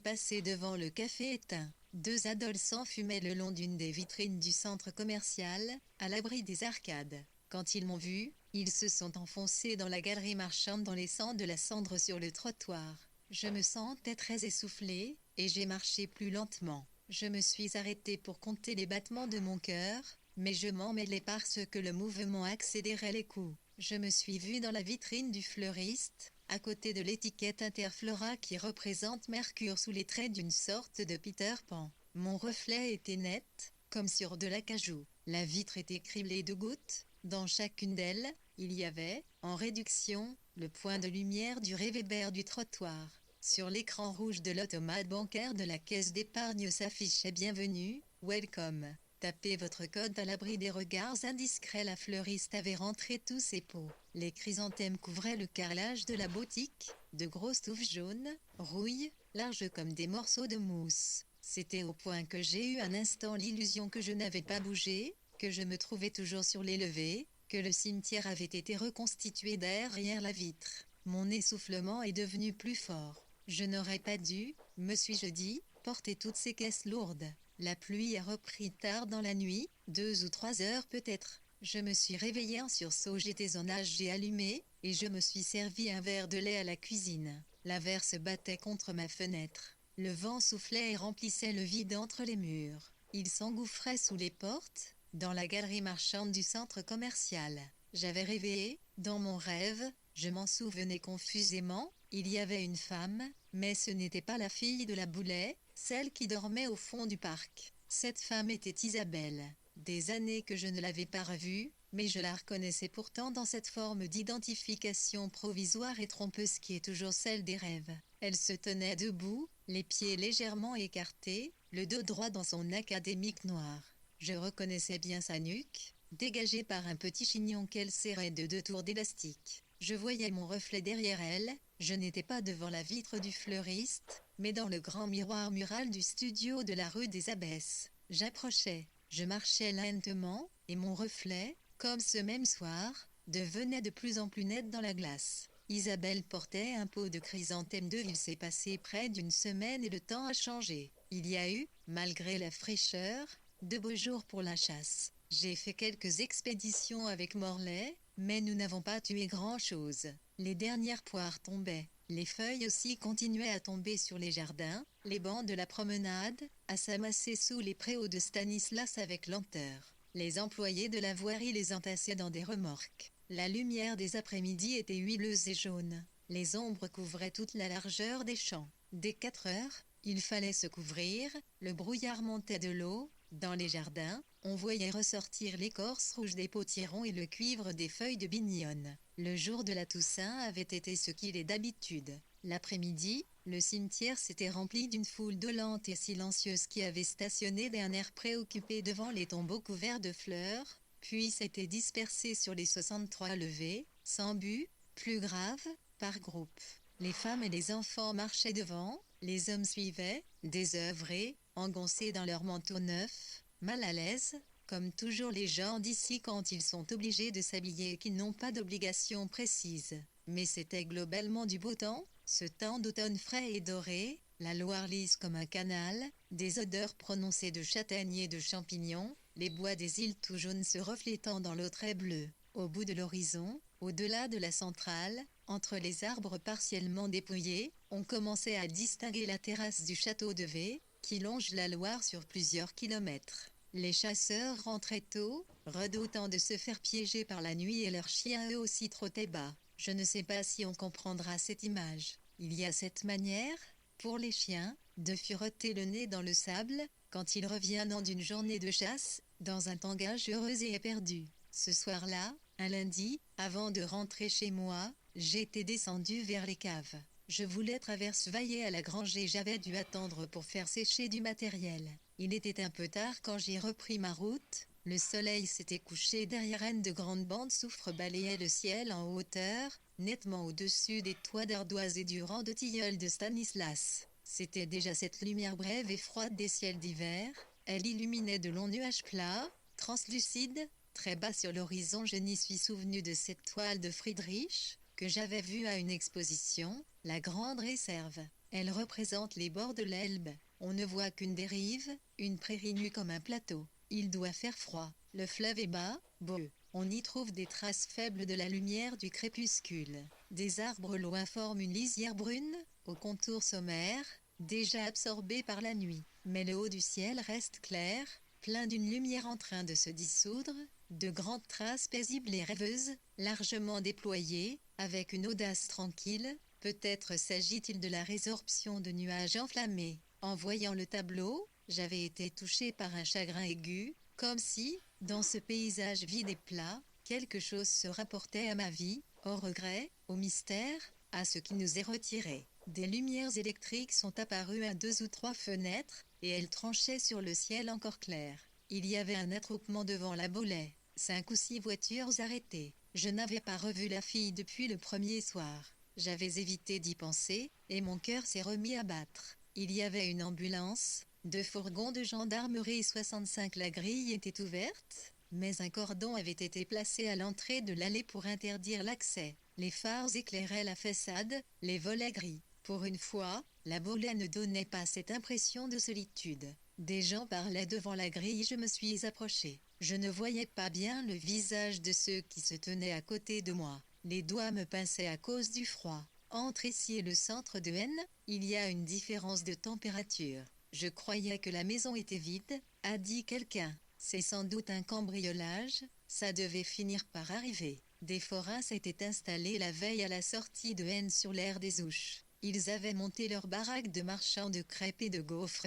passé devant le café éteint. Deux adolescents fumaient le long d'une des vitrines du centre commercial, à l'abri des arcades. Quand ils m'ont vu, ils se sont enfoncés dans la galerie marchande en laissant de la cendre sur le trottoir. Je me sentais très essoufflée, et j'ai marché plus lentement. Je me suis arrêtée pour compter les battements de mon cœur, mais je m'en mêlais parce que le mouvement accélérait les coups. Je me suis vue dans la vitrine du fleuriste, à côté de l'étiquette Interflora qui représente Mercure sous les traits d'une sorte de Peter Pan. Mon reflet était net, comme sur de l'acajou. La vitre était criblée de gouttes. Dans chacune d'elles, il y avait, en réduction, le point de lumière du réverbère du trottoir. Sur l'écran rouge de l'automate bancaire de la caisse d'épargne s'affichait Bienvenue, Welcome. Tapez votre code à l'abri des regards indiscrets. La fleuriste avait rentré tous ses pots. Les chrysanthèmes couvraient le carrelage de la boutique, de grosses touffes jaunes, rouilles, larges comme des morceaux de mousse. C'était au point que j'ai eu un instant l'illusion que je n'avais pas bougé, que je me trouvais toujours sur les levées, que le cimetière avait été reconstitué derrière la vitre. Mon essoufflement est devenu plus fort. Je n'aurais pas dû, me suis-je dit, porter toutes ces caisses lourdes. La pluie a repris tard dans la nuit, 2 ou 3 heures peut-être. Je me suis réveillée en sursaut, j'étais en nage, j'ai allumé, et je me suis servi un verre de lait à la cuisine. L'averse battait contre ma fenêtre. Le vent soufflait et remplissait le vide entre les murs. Il s'engouffrait sous les portes, dans la galerie marchande du centre commercial. J'avais rêvé, dans mon rêve, je m'en souvenais confusément, il y avait une femme, mais ce n'était pas la fille de la Boulet, celle qui dormait au fond du parc. Cette femme était Isabelle. Des années que je ne l'avais pas revue, mais je la reconnaissais pourtant dans cette forme d'identification provisoire et trompeuse qui est toujours celle des rêves. Elle se tenait debout, les pieds légèrement écartés, le dos droit dans son académique noir. Je reconnaissais bien sa nuque, dégagée par un petit chignon qu'elle serrait de 2 tours d'élastique. Je voyais mon reflet derrière elle, je n'étais pas devant la vitre du fleuriste, mais dans le grand miroir mural du studio de la rue des Abbesses. J'approchais, je marchais lentement, et mon reflet, comme ce même soir, devenait de plus en plus net dans la glace. Isabelle portait un pot de chrysanthème de il s'est passé près d'une semaine et le temps a changé. Il y a eu, malgré la fraîcheur, de beaux jours pour la chasse. J'ai fait quelques expéditions avec Morlaix, mais nous n'avons pas tué grand-chose. Les dernières poires tombaient. Les feuilles aussi continuaient à tomber sur les jardins, les bancs de la promenade, à s'amasser sous les préaux de Stanislas avec lenteur. Les employés de la voirie les entassaient dans des remorques. La lumière des après-midi était huileuse et jaune. Les ombres couvraient toute la largeur des champs. Dès 4 heures, il fallait se couvrir, le brouillard montait de l'eau. Dans les jardins, on voyait ressortir l'écorce rouge des potirons et le cuivre des feuilles de bignonne. Le jour de la Toussaint avait été ce qu'il est d'habitude. L'après-midi, le cimetière s'était rempli d'une foule dolente et silencieuse qui avait stationné d'un air préoccupé devant les tombeaux couverts de fleurs, puis s'était dispersée sur les 63 levées, sans but, plus grave, par groupe. Les femmes et les enfants marchaient devant, les hommes suivaient, désœuvrés, engoncés dans leurs manteaux neufs, mal à l'aise, comme toujours les gens d'ici quand ils sont obligés de s'habiller et qu'ils n'ont pas d'obligation précise. Mais c'était globalement du beau temps, ce temps d'automne frais et doré, la Loire lisse comme un canal, des odeurs prononcées de châtaignes et de champignons, les bois des îles tout jaunes se reflétant dans l'eau très bleue. Au bout de l'horizon, au-delà de la centrale, entre les arbres partiellement dépouillés, on commençait à distinguer la terrasse du château de V, qui longe la Loire sur plusieurs kilomètres. Les chasseurs rentraient tôt, redoutant de se faire piéger par la nuit et leurs chiens eux aussi trottaient bas. Je ne sais pas si on comprendra cette image. Il y a cette manière, pour les chiens, de fureter le nez dans le sable, quand ils reviennent d'une journée de chasse, dans un tangage heureux et éperdu. Ce soir-là, un lundi, avant de rentrer chez moi, j'étais descendu vers les caves. Je voulais traverser à la grange et j'avais dû attendre pour faire sécher du matériel. Il était un peu tard quand j'ai repris ma route. Le soleil s'était couché derrière de grandes bandes soufre balayaient le ciel en hauteur, nettement au-dessus des toits d'ardoise et du rang de tilleuls de Stanislas. C'était déjà cette lumière brève et froide des ciels d'hiver. Elle illuminait de longs nuages plats, translucides, très bas sur l'horizon. Je n'y suis souvenu de cette toile de Friedrich, que j'avais vue à une exposition, la Grande Réserve. Elle représente les bords de l'Elbe. On ne voit qu'une dérive, une prairie nue comme un plateau. Il doit faire froid. Le fleuve est bas, beau. On y trouve des traces faibles de la lumière du crépuscule. Des arbres loin forment une lisière brune, au contour sommaire, déjà absorbée par la nuit. Mais le haut du ciel reste clair, plein d'une lumière en train de se dissoudre, de grandes traces paisibles et rêveuses, largement déployées, avec une audace tranquille. Peut-être s'agit-il de la résorption de nuages enflammés. En voyant le tableau, j'avais été touché par un chagrin aigu, comme si, dans ce paysage vide et plat, quelque chose se rapportait à ma vie, au regret, au mystère, à ce qui nous est retiré. Des lumières électriques sont apparues à 2 ou 3 fenêtres, et elles tranchaient sur le ciel encore clair. Il y avait un attroupement devant la Bollée, 5 ou 6 voitures arrêtées. Je n'avais pas revu la fille depuis le premier soir. J'avais évité d'y penser, et mon cœur s'est remis à battre. Il y avait une ambulance, 2 fourgons de gendarmerie 65. La grille était ouverte, mais un cordon avait été placé à l'entrée de l'allée pour interdire l'accès. Les phares éclairaient la façade, les volets gris. Pour une fois, la Bauley ne donnait pas cette impression de solitude. Des gens parlaient devant la grille, je me suis approchée. Je ne voyais pas bien le visage de ceux qui se tenaient à côté de moi. Les doigts me pinçaient à cause du froid. Entre ici et le centre de N, il y a une différence de température. Je croyais que la maison était vide, a dit quelqu'un. C'est sans doute un cambriolage, ça devait finir par arriver. Des forains s'étaient installés la veille à la sortie de N sur l'aire des Ouches. Ils avaient monté leur baraque de marchands de crêpes et de gaufres,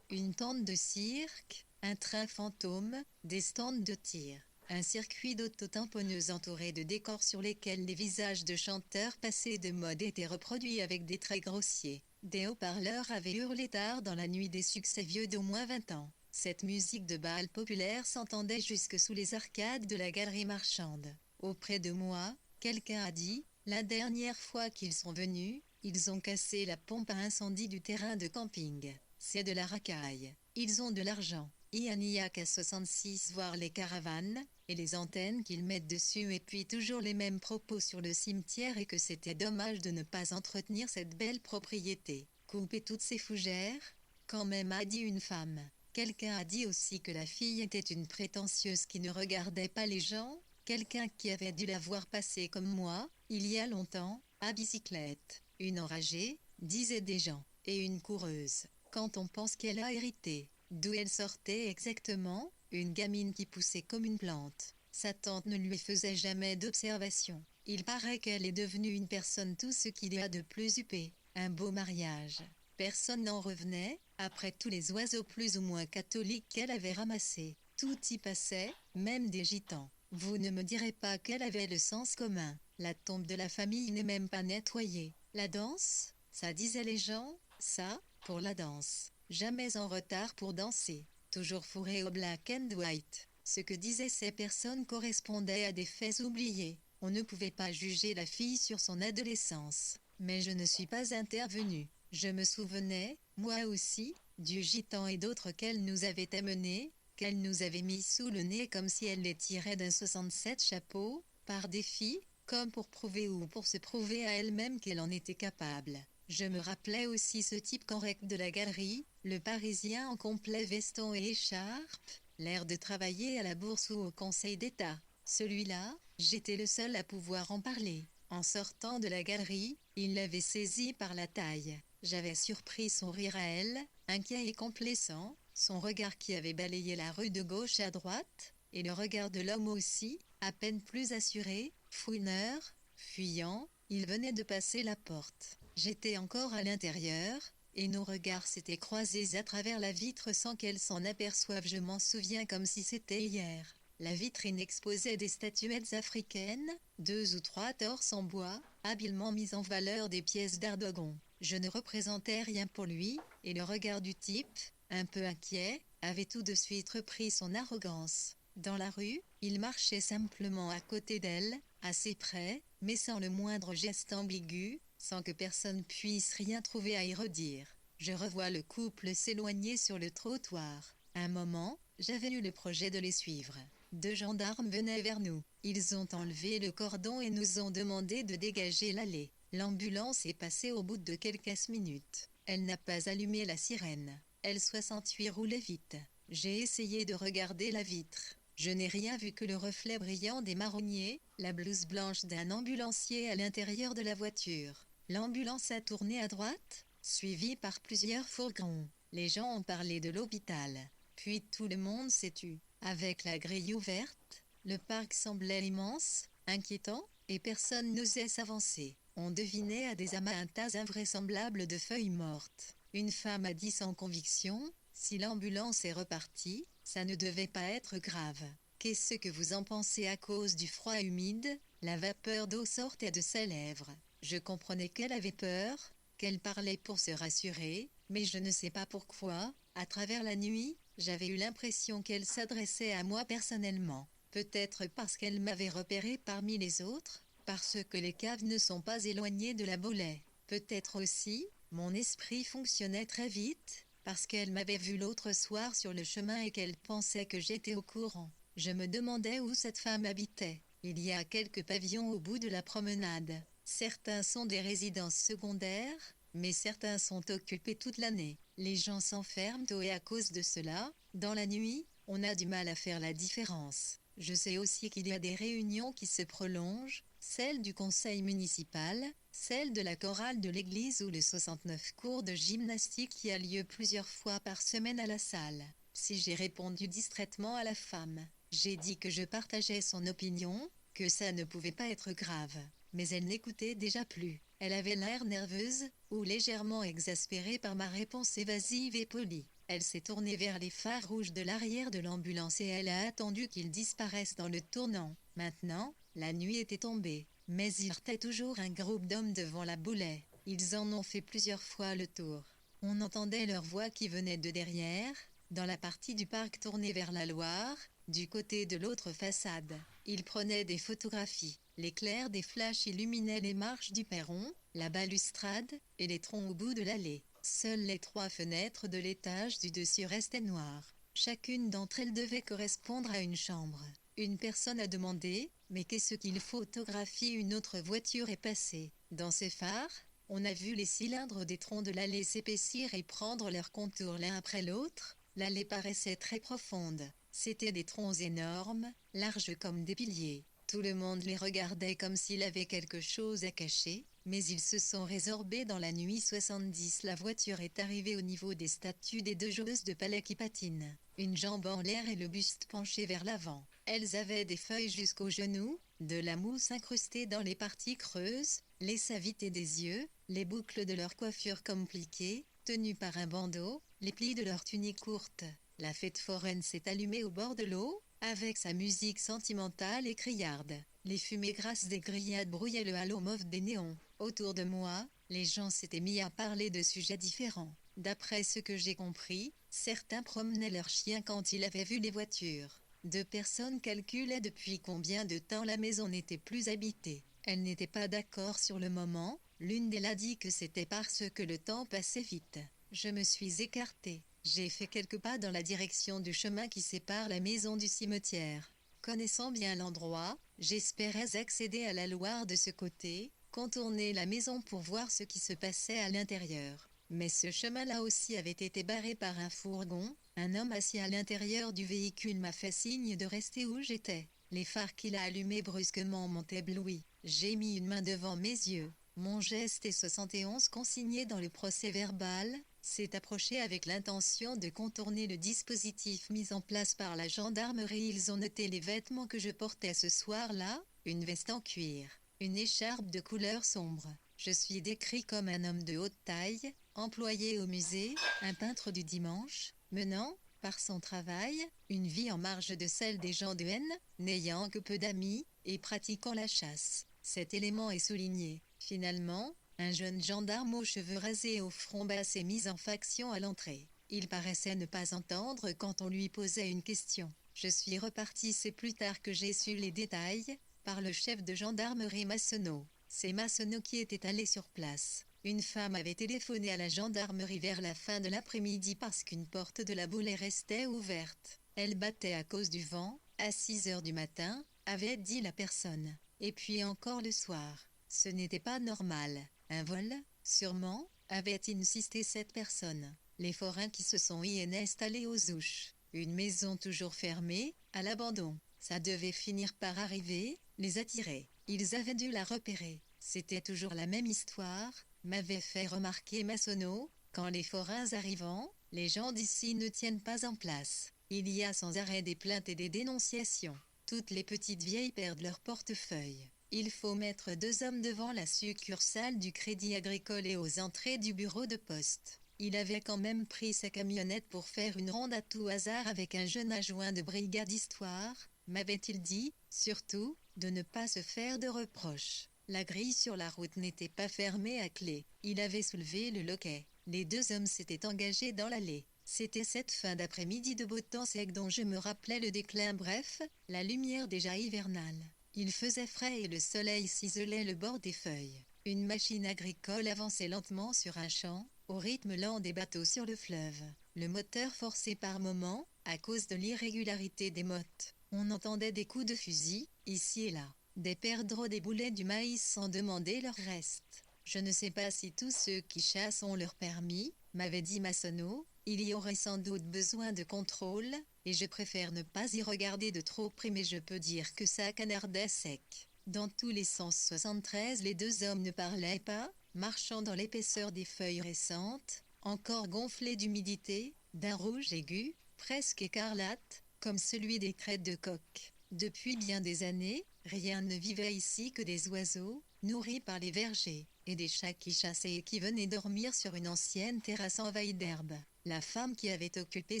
une tente de cirque, un train fantôme, des stands de tir. Un circuit d'auto-tamponneuses entouré de décors sur lesquels les visages de chanteurs passés de mode étaient reproduits avec des traits grossiers. Des haut-parleurs avaient hurlé tard dans la nuit des succès vieux d'au moins 20 ans. Cette musique de bal populaire s'entendait jusque sous les arcades de la galerie marchande. Auprès de moi, quelqu'un a dit, la dernière fois qu'ils sont venus, ils ont cassé la pompe à incendie du terrain de camping. C'est de la racaille. Ils ont de l'argent. Il n'y a qu'à 66 voir les caravanes, et les antennes qu'ils mettent dessus et puis toujours les mêmes propos sur le cimetière et que c'était dommage de ne pas entretenir cette belle propriété. Couper toutes ces fougères, quand même, a dit une femme. Quelqu'un a dit aussi que la fille était une prétentieuse qui ne regardait pas les gens, quelqu'un qui avait dû la voir passer comme moi, il y a longtemps, à bicyclette. Une enragée, disaient des gens, et une coureuse. Quand on pense qu'elle a hérité, d'où elle sortait exactement, une gamine qui poussait comme une plante. Sa tante ne lui faisait jamais d'observation. Il paraît qu'elle est devenue une personne tout ce qu'il y a de plus huppé. Un beau mariage. Personne n'en revenait, après tous les oiseaux plus ou moins catholiques qu'elle avait ramassés. Tout y passait, même des gitans. Vous ne me direz pas qu'elle avait le sens commun. La tombe de la famille n'est même pas nettoyée. La danse, ça disaient les gens, ça, pour la danse. Jamais en retard pour danser. Toujours fourré au black and white. Ce que disaient ces personnes correspondait à des faits oubliés. On ne pouvait pas juger la fille sur son adolescence. Mais je ne suis pas intervenue. Je me souvenais, moi aussi, du gitan et d'autres qu'elle nous avait amenés, qu'elle nous avait mis sous le nez comme si elle les tirait d'un 67 chapeau, par défi, comme pour prouver ou pour se prouver à elle-même qu'elle en était capable. Je me rappelais aussi ce type correct de la galerie, le Parisien en complet veston et écharpe, l'air de travailler à la bourse ou au Conseil d'État. Celui-là, j'étais le seul à pouvoir en parler. En sortant de la galerie, il l'avait saisi par la taille. J'avais surpris son rire à elle, inquiet et complaisant, son regard qui avait balayé la rue de gauche à droite, et le regard de l'homme aussi, à peine plus assuré, fouineur, fuyant, il venait de passer la porte. J'étais encore à l'intérieur, et nos regards s'étaient croisés à travers la vitre sans qu'elle s'en aperçoive. Je m'en souviens comme si c'était hier. La vitrine exposait des statuettes africaines, 2 ou 3 torses en bois, habilement mises en valeur des pièces d'Ardogon. Je ne représentais rien pour lui, et le regard du type, un peu inquiet, avait tout de suite repris son arrogance. Dans la rue, il marchait simplement à côté d'elle, assez près, mais sans le moindre geste ambigu, sans que personne puisse rien trouver à y redire. Je revois le couple s'éloigner sur le trottoir. Un moment, j'avais eu le projet de les suivre. 2 gendarmes venaient vers nous. Ils ont enlevé le cordon et nous ont demandé de dégager l'allée. L'ambulance est passée au bout de quelques minutes. Elle n'a pas allumé la sirène. L68 roulait vite. J'ai essayé de regarder la vitre. Je n'ai rien vu que le reflet brillant des marronniers, la blouse blanche d'un ambulancier à l'intérieur de la voiture. L'ambulance a tourné à droite, suivie par plusieurs fourgons. Les gens ont parlé de l'hôpital. Puis tout le monde s'est tu. Avec la grille ouverte, le parc semblait immense, inquiétant, et personne n'osait s'avancer. On devinait à des amas un tas invraisemblable de feuilles mortes. Une femme a dit sans conviction, si l'ambulance est repartie, ça ne devait pas être grave. Qu'est-ce que vous en pensez à cause du froid humide? La vapeur d'eau sortait de ses lèvres. Je comprenais qu'elle avait peur, qu'elle parlait pour se rassurer, mais je ne sais pas pourquoi, à travers la nuit, j'avais eu l'impression qu'elle s'adressait à moi personnellement. Peut-être parce qu'elle m'avait repéré parmi les autres, parce que les caves ne sont pas éloignées de la Bauley. Peut-être aussi, mon esprit fonctionnait très vite, parce qu'elle m'avait vu l'autre soir sur le chemin et qu'elle pensait que j'étais au courant. Je me demandais où cette femme habitait. Il y a quelques pavillons au bout de la promenade. Certains sont des résidences secondaires, mais certains sont occupés toute l'année. Les gens s'enferment tôt et à cause de cela, dans la nuit, on a du mal à faire la différence. Je sais aussi qu'il y a des réunions qui se prolongent, celle du conseil municipal, celle de la chorale de l'église ou le 69 cours de gymnastique qui a lieu plusieurs fois par semaine à la salle. Si j'ai répondu distraitement à la femme, j'ai dit que je partageais son opinion, que ça ne pouvait pas être grave. Mais elle n'écoutait déjà plus. Elle avait l'air nerveuse, ou légèrement exaspérée par ma réponse évasive et polie. Elle s'est tournée vers les phares rouges de l'arrière de l'ambulance et elle a attendu qu'ils disparaissent dans le tournant. Maintenant, la nuit était tombée. Mais il restait toujours un groupe d'hommes devant la Boulay. Ils en ont fait plusieurs fois le tour. On entendait leur voix qui venait de derrière, dans la partie du parc tournée vers la Loire, du côté de l'autre façade. Ils prenaient des photographies. L'éclair des flashs illuminait les marches du perron, la balustrade et les troncs au bout de l'allée. Seules les 3 fenêtres de l'étage du dessus restaient noires. Chacune d'entre elles devait correspondre à une chambre. Une personne a demandé « Mais qu'est-ce qu'il photographie ?» Une autre voiture est passée. Dans ces phares, on a vu les cylindres des troncs de l'allée s'épaissir et prendre leur contour l'un après l'autre. L'allée paraissait très profonde. C'étaient des troncs énormes, larges comme des piliers. Tout le monde les regardait comme s'il avait quelque chose à cacher, mais ils se sont résorbés dans la nuit 70. La voiture est arrivée au niveau des statues des 2 joueuses de palais qui patinent. Une jambe en l'air et le buste penché vers l'avant. Elles avaient des feuilles jusqu'aux genoux, de la mousse incrustée dans les parties creuses, les savités des yeux, les boucles de leur coiffure compliquées, tenues par un bandeau, les plis de leur tunique courte. La fête foraine s'est allumée au bord de l'eau, avec sa musique sentimentale et criarde. Les fumées grasses des grillades brouillaient le halo mauve des néons. Autour de moi, les gens s'étaient mis à parler de sujets différents. D'après ce que j'ai compris, certains promenaient leurs chiens quand ils avaient vu les voitures. 2 personnes calculaient depuis combien de temps la maison n'était plus habitée. Elles n'étaient pas d'accord sur le moment. L'une d'elles a dit que c'était parce que le temps passait vite. Je me suis écartée. J'ai fait quelques pas dans la direction du chemin qui sépare la maison du cimetière. Connaissant bien l'endroit, j'espérais accéder à la Loire de ce côté, contourner la maison pour voir ce qui se passait à l'intérieur. Mais ce chemin-là aussi avait été barré par un fourgon. Un homme assis à l'intérieur du véhicule m'a fait signe de rester où j'étais. Les phares qu'il a allumés brusquement m'ont ébloui. J'ai mis une main devant mes yeux. Mon geste est 71 consigné dans le procès-verbal. S'est approché avec l'intention de contourner le dispositif mis en place par la gendarmerie. Ils ont noté les vêtements que je portais ce soir-là, une veste en cuir, une écharpe de couleur sombre. Je suis décrit comme un homme de haute taille, employé au musée, un peintre du dimanche, menant, par son travail, une vie en marge de celle des gens de haine, n'ayant que peu d'amis, et pratiquant la chasse. Cet élément est souligné. Finalement, un jeune gendarme aux cheveux rasés et au front bas s'est mis en faction à l'entrée. Il paraissait ne pas entendre quand on lui posait une question. Je suis reparti, c'est plus tard que j'ai su les détails, par le chef de gendarmerie Massonneau. C'est Massonneau qui était allé sur place. Une femme avait téléphoné à la gendarmerie vers la fin de l'après-midi parce qu'une porte de la Boulay restait ouverte. Elle battait à cause du vent, à 6 heures du matin, avait dit la personne. Et puis encore le soir. Ce n'était pas normal. Un vol, sûrement, avait insisté cette personne. Les forains qui se sont y installés aux ouches. Une maison toujours fermée, à l'abandon. Ça devait finir par arriver, les attirer. Ils avaient dû la repérer. C'était toujours la même histoire, m'avait fait remarquer Massonneau. Quand les forains arrivant, les gens d'ici ne tiennent pas en place. Il y a sans arrêt des plaintes et des dénonciations. Toutes les petites vieilles perdent leur portefeuille. Il faut mettre 2 hommes devant la succursale du Crédit Agricole et aux entrées du bureau de poste. Il avait quand même pris sa camionnette pour faire une ronde à tout hasard avec un jeune adjoint de brigade histoire, m'avait-il dit, surtout, de ne pas se faire de reproches. La grille sur la route n'était pas fermée à clé. Il avait soulevé le loquet. Les 2 hommes s'étaient engagés dans l'allée. C'était cette fin d'après-midi de beau temps sec dont je me rappelais le déclin bref, la lumière déjà hivernale. Il faisait frais et le soleil ciselait le bord des feuilles. Une machine agricole avançait lentement sur un champ, au rythme lent des bateaux sur le fleuve. Le moteur forçait par moments, à cause de l'irrégularité des mottes. On entendait des coups de fusil, ici et là. Des perdreaux déboulaient du maïs sans demander leur reste. Je ne sais pas si tous ceux qui chassent ont leur permis, m'avait dit Massonneau. Il y aurait sans doute besoin de contrôle, et je préfère ne pas y regarder de trop près, mais je peux dire que ça canardait sec. Dans tous les sens 73, les deux hommes ne parlaient pas, marchant dans l'épaisseur des feuilles récentes, encore gonflées d'humidité, d'un rouge aigu, presque écarlate, comme celui des crêtes de coq. Depuis bien des années, rien ne vivait ici que des oiseaux, nourris par les vergers, et des chats qui chassaient et qui venaient dormir sur une ancienne terrasse envahie d'herbe. La femme qui avait occupé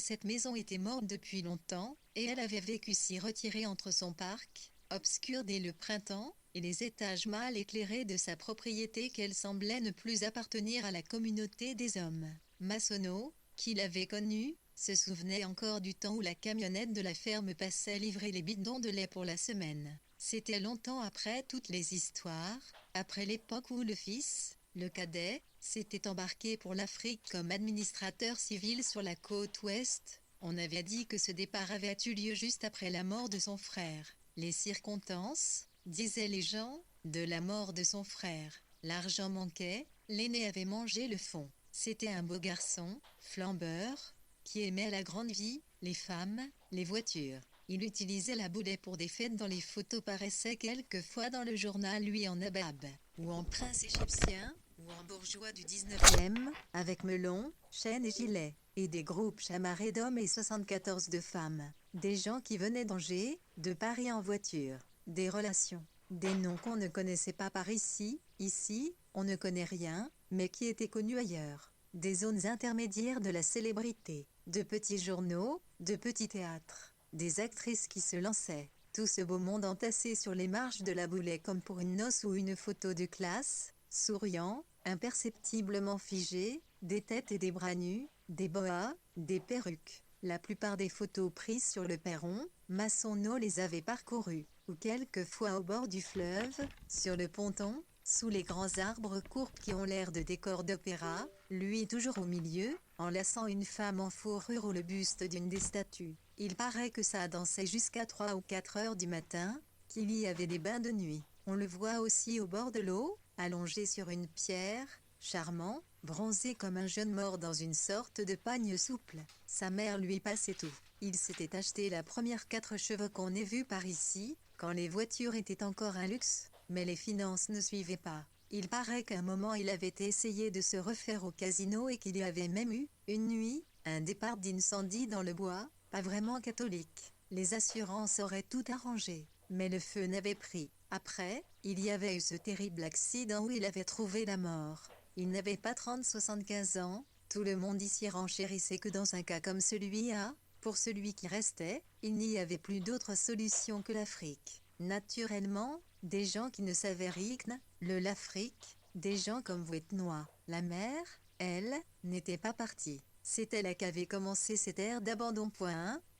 cette maison était morte depuis longtemps, et elle avait vécu si retirée entre son parc, obscur dès le printemps, et les étages mal éclairés de sa propriété qu'elle semblait ne plus appartenir à la communauté des hommes. Massonneau, qui l'avait connue, se souvenait encore du temps où la camionnette de la ferme passait livrer les bidons de lait pour la semaine. C'était longtemps après toutes les histoires, après l'époque où le fils, le cadet, s'était embarqué pour l'Afrique comme administrateur civil sur la côte ouest. On avait dit que ce départ avait eu lieu juste après la mort de son frère. Les circonstances, disaient les gens, de la mort de son frère. L'argent manquait, l'aîné avait mangé le fond. C'était un beau garçon, flambeur, qui aimait la grande vie, les femmes, les voitures. Il utilisait la boulet pour des fêtes dont les photos paraissaient quelquefois dans le journal, lui en nabab, ou en prince égyptien, ou en bourgeois du 19e, avec melon, chaîne et gilet, et des groupes chamarrés d'hommes et 74 de femmes. Des gens qui venaient d'Angers, de Paris en voiture. Des relations, des noms qu'on ne connaissait pas par ici, on ne connaît rien, mais qui étaient connus ailleurs. Des zones intermédiaires de la célébrité, de petits journaux, de petits théâtres, des actrices qui se lançaient, tout ce beau monde entassé sur les marches de la Boulet comme pour une noce ou une photo de classe, souriant, imperceptiblement figé, des têtes et des bras nus, des boas, des perruques. La plupart des photos prises sur le perron, Massonneau les avait parcourues, ou quelquefois au bord du fleuve, sur le ponton, sous les grands arbres courbes qui ont l'air de décors d'opéra, lui toujours au milieu, enlaçant une femme en fourrure ou le buste d'une des statues. Il paraît que ça dansait jusqu'à 3 ou 4 heures du matin, qu'il y avait des bains de nuit. On le voit aussi au bord de l'eau, allongé sur une pierre, charmant, bronzé comme un jeune mort dans une sorte de pagne souple. Sa mère lui passait tout. Il s'était acheté la première 4 chevaux qu'on ait vue par ici, quand les voitures étaient encore un luxe, mais les finances ne suivaient pas. Il paraît qu'à un moment il avait essayé de se refaire au casino et qu'il y avait même eu, une nuit, un départ d'incendie dans le bois, pas vraiment catholique. Les assurances auraient tout arrangé, mais le feu n'avait pris. Après, il y avait eu ce terrible accident où il avait trouvé la mort. Il n'avait pas 30-75 ans, tout le monde ici renchérissait que dans un cas comme celui-là, pour celui qui restait, il n'y avait plus d'autre solution que l'Afrique. Naturellement, des gens qui ne savaient rien, l'Afrique, des gens comme Vouetnois. La mère, elle, n'était pas partie. C'était là qu'avait commencé cette ère d'abandon.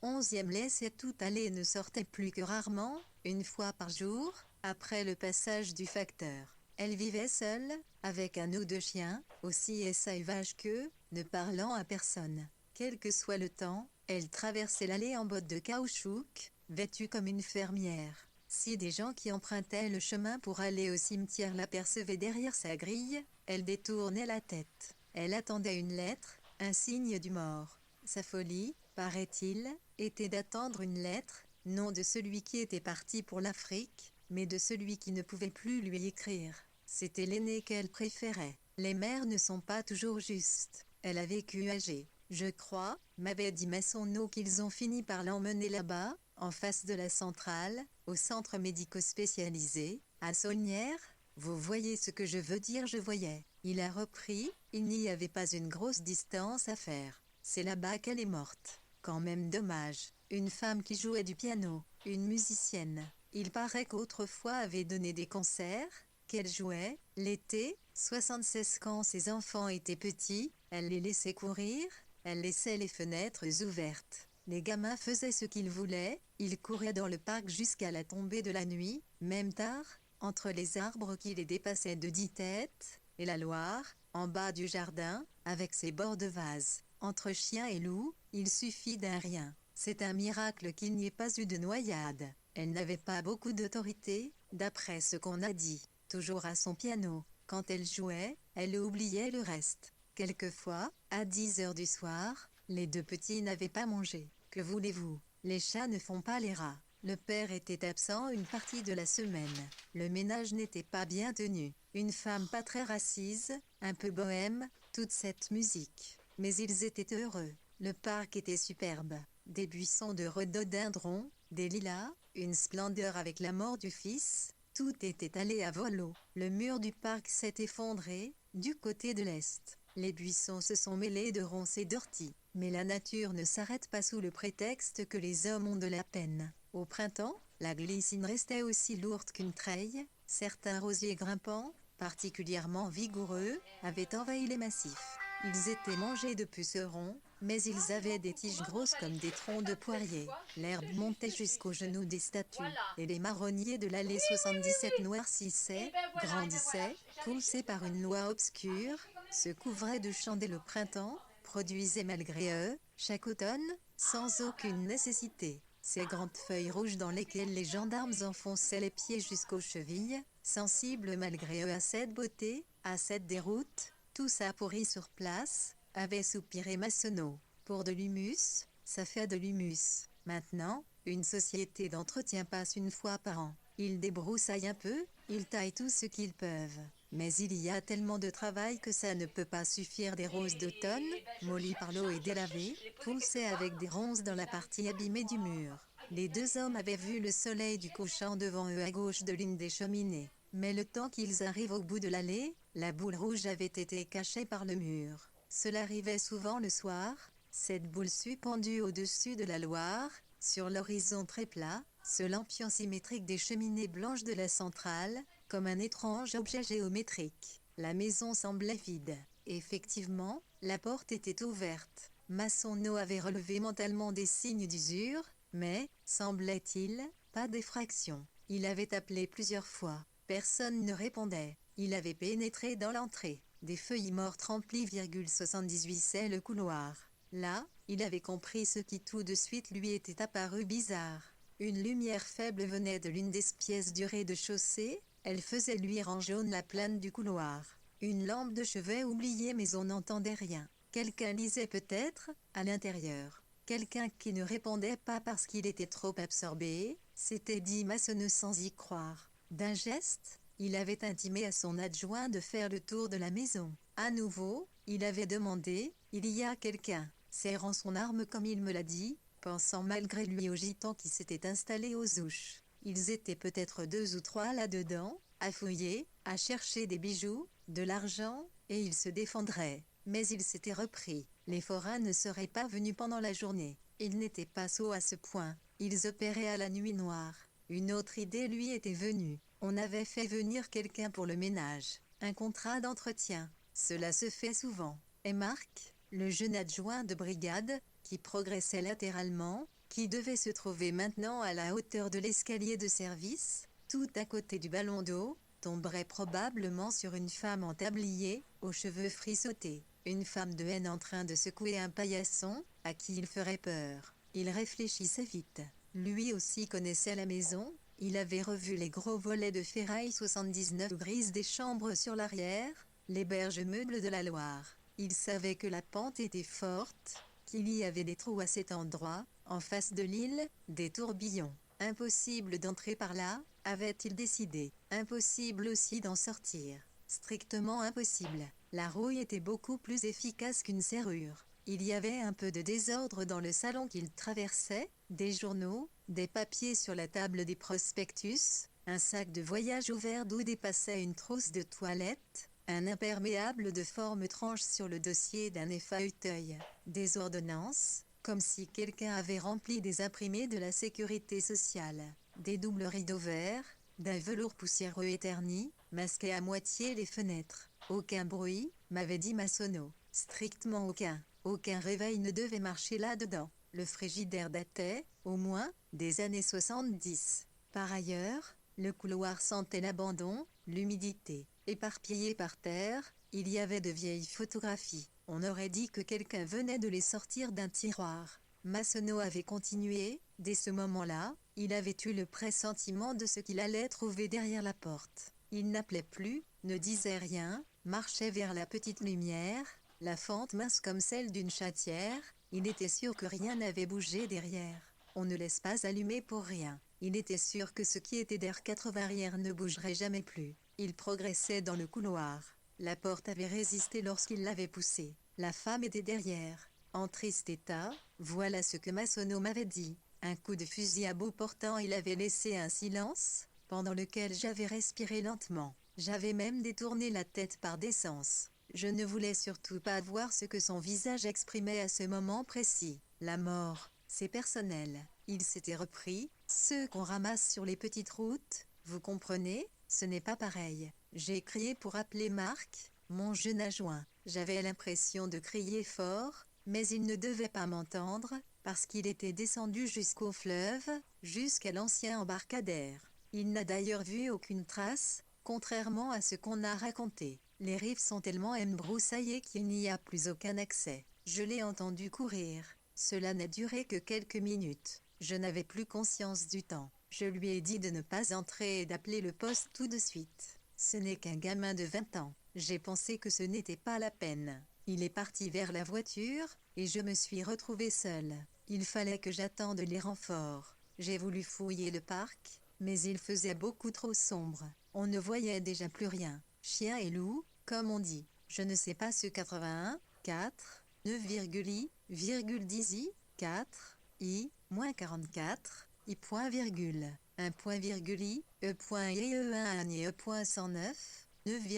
11e laissait tout aller et ne sortait plus que rarement, une fois par jour, après le passage du facteur. Elle vivait seule, avec un ou deux chiens, aussi sauvage qu'eux, ne parlant à personne. Quel que soit le temps, elle traversait l'allée en bottes de caoutchouc, vêtue comme une fermière. Si des gens qui empruntaient le chemin pour aller au cimetière l'apercevaient derrière sa grille, elle détournait la tête. Elle attendait une lettre, un signe du mort. Sa folie, paraît-il, était d'attendre une lettre, non de celui qui était parti pour l'Afrique, mais de celui qui ne pouvait plus lui écrire. C'était l'aîné qu'elle préférait. Les mères ne sont pas toujours justes. Elle a vécu âgée. Je crois, m'avait dit Massonneau, qu'ils ont fini par l'emmener là-bas, en face de la centrale, au centre médico-spécialisé, à Saulnières. Vous voyez ce que je veux dire? Je voyais. Il a repris, il n'y avait pas une grosse distance à faire. C'est là-bas qu'elle est morte. Quand même dommage. Une femme qui jouait du piano, une musicienne. Il paraît qu'autrefois avait donné des concerts, qu'elle jouait, l'été, 76 quand ses enfants étaient petits, elle les laissait courir, elle laissait les fenêtres ouvertes. Les gamins faisaient ce qu'ils voulaient, ils couraient dans le parc jusqu'à la tombée de la nuit, même tard, entre les arbres qui les dépassaient de 10 têtes, et la Loire, en bas du jardin, avec ses bords de vase. Entre chiens et loups, il suffit d'un rien. C'est un miracle qu'il n'y ait pas eu de noyade. Elle n'avait pas beaucoup d'autorité, d'après ce qu'on a dit. Toujours à son piano. Quand elle jouait, elle oubliait le reste. Quelquefois, à 10 heures du soir, les deux petits n'avaient pas mangé. Que voulez-vous? Les chats ne font pas les rats. Le père était absent une partie de la semaine. Le ménage n'était pas bien tenu. Une femme pas très assise, un peu bohème, toute cette musique. Mais ils étaient heureux. Le parc était superbe. Des buissons de rhododendrons, des lilas, une splendeur avec la mort du fils. Tout était allé à volo. Le mur du parc s'est effondré, du côté de l'est. Les buissons se sont mêlés de ronces et d'orties. Mais la nature ne s'arrête pas sous le prétexte que les hommes ont de la peine. Au printemps, la glycine restait aussi lourde qu'une treille. Certains rosiers grimpants, particulièrement vigoureux, avaient envahi les massifs. Ils étaient mangés de pucerons, mais ils avaient des tiges grosses comme des troncs de poirier. L'herbe montait jusqu'aux genoux des statues, et les marronniers de l'allée 77 noircissaient, grandissaient, poussés par une loi obscure, se couvraient de champs dès le printemps, produisaient malgré eux, chaque automne, sans aucune nécessité. Ces grandes feuilles rouges dans lesquelles les gendarmes enfonçaient les pieds jusqu'aux chevilles, sensibles malgré eux à cette beauté, à cette déroute, tout ça pourri sur place, avait soupiré Massonneau. Pour de l'humus, ça fait de l'humus. Maintenant, une société d'entretien passe une fois par an. Ils débroussaillent un peu, ils taillent tout ce qu'ils peuvent. Mais il y a tellement de travail que ça ne peut pas suffire. Des roses d'automne, mollies par l'eau et délavées, poussaient avec des ronces dans la partie abîmée du mur. Les deux hommes avaient vu le soleil du couchant devant eux à gauche de l'une des cheminées. Mais le temps qu'ils arrivent au bout de l'allée, la boule rouge avait été cachée par le mur. Cela arrivait souvent le soir, cette boule suspendue au-dessus de la Loire, sur l'horizon très plat, ce lampion symétrique des cheminées blanches de la centrale, comme un étrange objet géométrique. La maison semblait vide. Effectivement, la porte était ouverte. Massonneau avait relevé mentalement des signes d'usure, mais, semblait-il, pas d'effraction. Il avait appelé plusieurs fois. Personne ne répondait. Il avait pénétré dans l'entrée. Des feuilles mortes remplies 78 le couloir. Là, il avait compris ce qui tout de suite lui était apparu bizarre. Une lumière faible venait de l'une des pièces du rez-de-chaussée, elle faisait luire en jaune la plane du couloir. Une lampe de chevet oubliée mais on n'entendait rien. Quelqu'un lisait peut-être, à l'intérieur. Quelqu'un qui ne répondait pas parce qu'il était trop absorbé, s'était dit Massonneau sans y croire. D'un geste, il avait intimé à son adjoint de faire le tour de la maison. À nouveau, il avait demandé « Il y a quelqu'un ?» serrant son arme comme il me l'a dit, pensant malgré lui aux gitans qui s'étaient installés aux ouches. Ils étaient peut-être 2 ou 3 là-dedans, à fouiller, à chercher des bijoux, de l'argent, et ils se défendraient. Mais il s'était repris. Les forains ne seraient pas venus pendant la journée. Ils n'étaient pas sots à ce point. Ils opéraient à la nuit noire. Une autre idée lui était venue. On avait fait venir quelqu'un pour le ménage. Un contrat d'entretien. Cela se fait souvent. Et Marc, le jeune adjoint de brigade, qui progressait latéralement, qui devait se trouver maintenant à la hauteur de l'escalier de service, tout à côté du ballon d'eau, tomberait probablement sur une femme en tablier, aux cheveux frissottés. Une femme de haine en train de secouer un paillasson, à qui il ferait peur. Il réfléchissait vite. Lui aussi connaissait la maison, il avait revu les gros volets de ferraille 79 grises des chambres sur l'arrière, les berges meubles de la Loire. Il savait que la pente était forte, qu'il y avait des trous à cet endroit, en face de l'île, des tourbillons. Impossible d'entrer par là, avait-il décidé. Impossible aussi d'en sortir. Strictement impossible. La rouille était beaucoup plus efficace qu'une serrure. Il y avait un peu de désordre dans le salon qu'il traversait, des journaux, des papiers sur la table des prospectus, un sac de voyage ouvert d'où dépassait une trousse de toilette, un imperméable de forme tranche sur le dossier d'un effauteuil, des ordonnances, comme si quelqu'un avait rempli des imprimés de la sécurité sociale, des doubles rideaux verts, d'un velours poussiéreux et terni, masquaient à moitié les fenêtres. Aucun bruit, m'avait dit Massonneau. Strictement aucun. Aucun réveil ne devait marcher là-dedans. Le frigidaire datait, au moins, des années 70. Par ailleurs, le couloir sentait l'abandon, l'humidité. Éparpillés par terre, il y avait de vieilles photographies. On aurait dit que quelqu'un venait de les sortir d'un tiroir. Massonneau avait continué. Dès ce moment-là, il avait eu le pressentiment de ce qu'il allait trouver derrière la porte. Il n'appelait plus, ne disait rien, marchait vers la petite lumière, la fente mince comme celle d'une chatière. Il était sûr que rien n'avait bougé derrière. On ne laisse pas allumer pour rien. Il était sûr que ce qui était d'air 80 arrière ne bougerait jamais plus. Il progressait dans le couloir. La porte avait résisté lorsqu'il l'avait poussée. La femme était derrière, en triste état. Voilà ce que Massonneau m'avait dit. Un coup de fusil à bout portant, il avait laissé un silence, pendant lequel j'avais respiré lentement. J'avais même détourné la tête par décence. Je ne voulais surtout pas voir ce que son visage exprimait à ce moment précis. La mort, c'est personnel. Il s'était repris. Ceux qu'on ramasse sur les petites routes, vous comprenez, ce n'est pas pareil. J'ai crié pour appeler Marc, mon jeune adjoint. J'avais l'impression de crier fort, mais il ne devait pas m'entendre, parce qu'il était descendu jusqu'au fleuve, jusqu'à l'ancien embarcadère. Il n'a d'ailleurs vu aucune trace, contrairement à ce qu'on a raconté. Les rives sont tellement embroussaillées qu'il n'y a plus aucun accès. Je l'ai entendu courir. Cela n'a duré que quelques minutes. Je n'avais plus conscience du temps. Je lui ai dit de ne pas entrer et d'appeler le poste tout de suite. Ce n'est qu'un gamin de 20 ans. J'ai pensé que ce n'était pas la peine. Il est parti vers la voiture, et je me suis retrouvée seule. Il fallait que j'attende les renforts. J'ai voulu fouiller le parc, mais il faisait beaucoup trop sombre. On ne voyait déjà plus rien. Chien et loup, comme on dit. Je ne sais pas ce 81, 4, 9,10 i, 4, i, moins 44, i point virgule, 1 point virgule i, e point i, e 1 i, e point 109, 9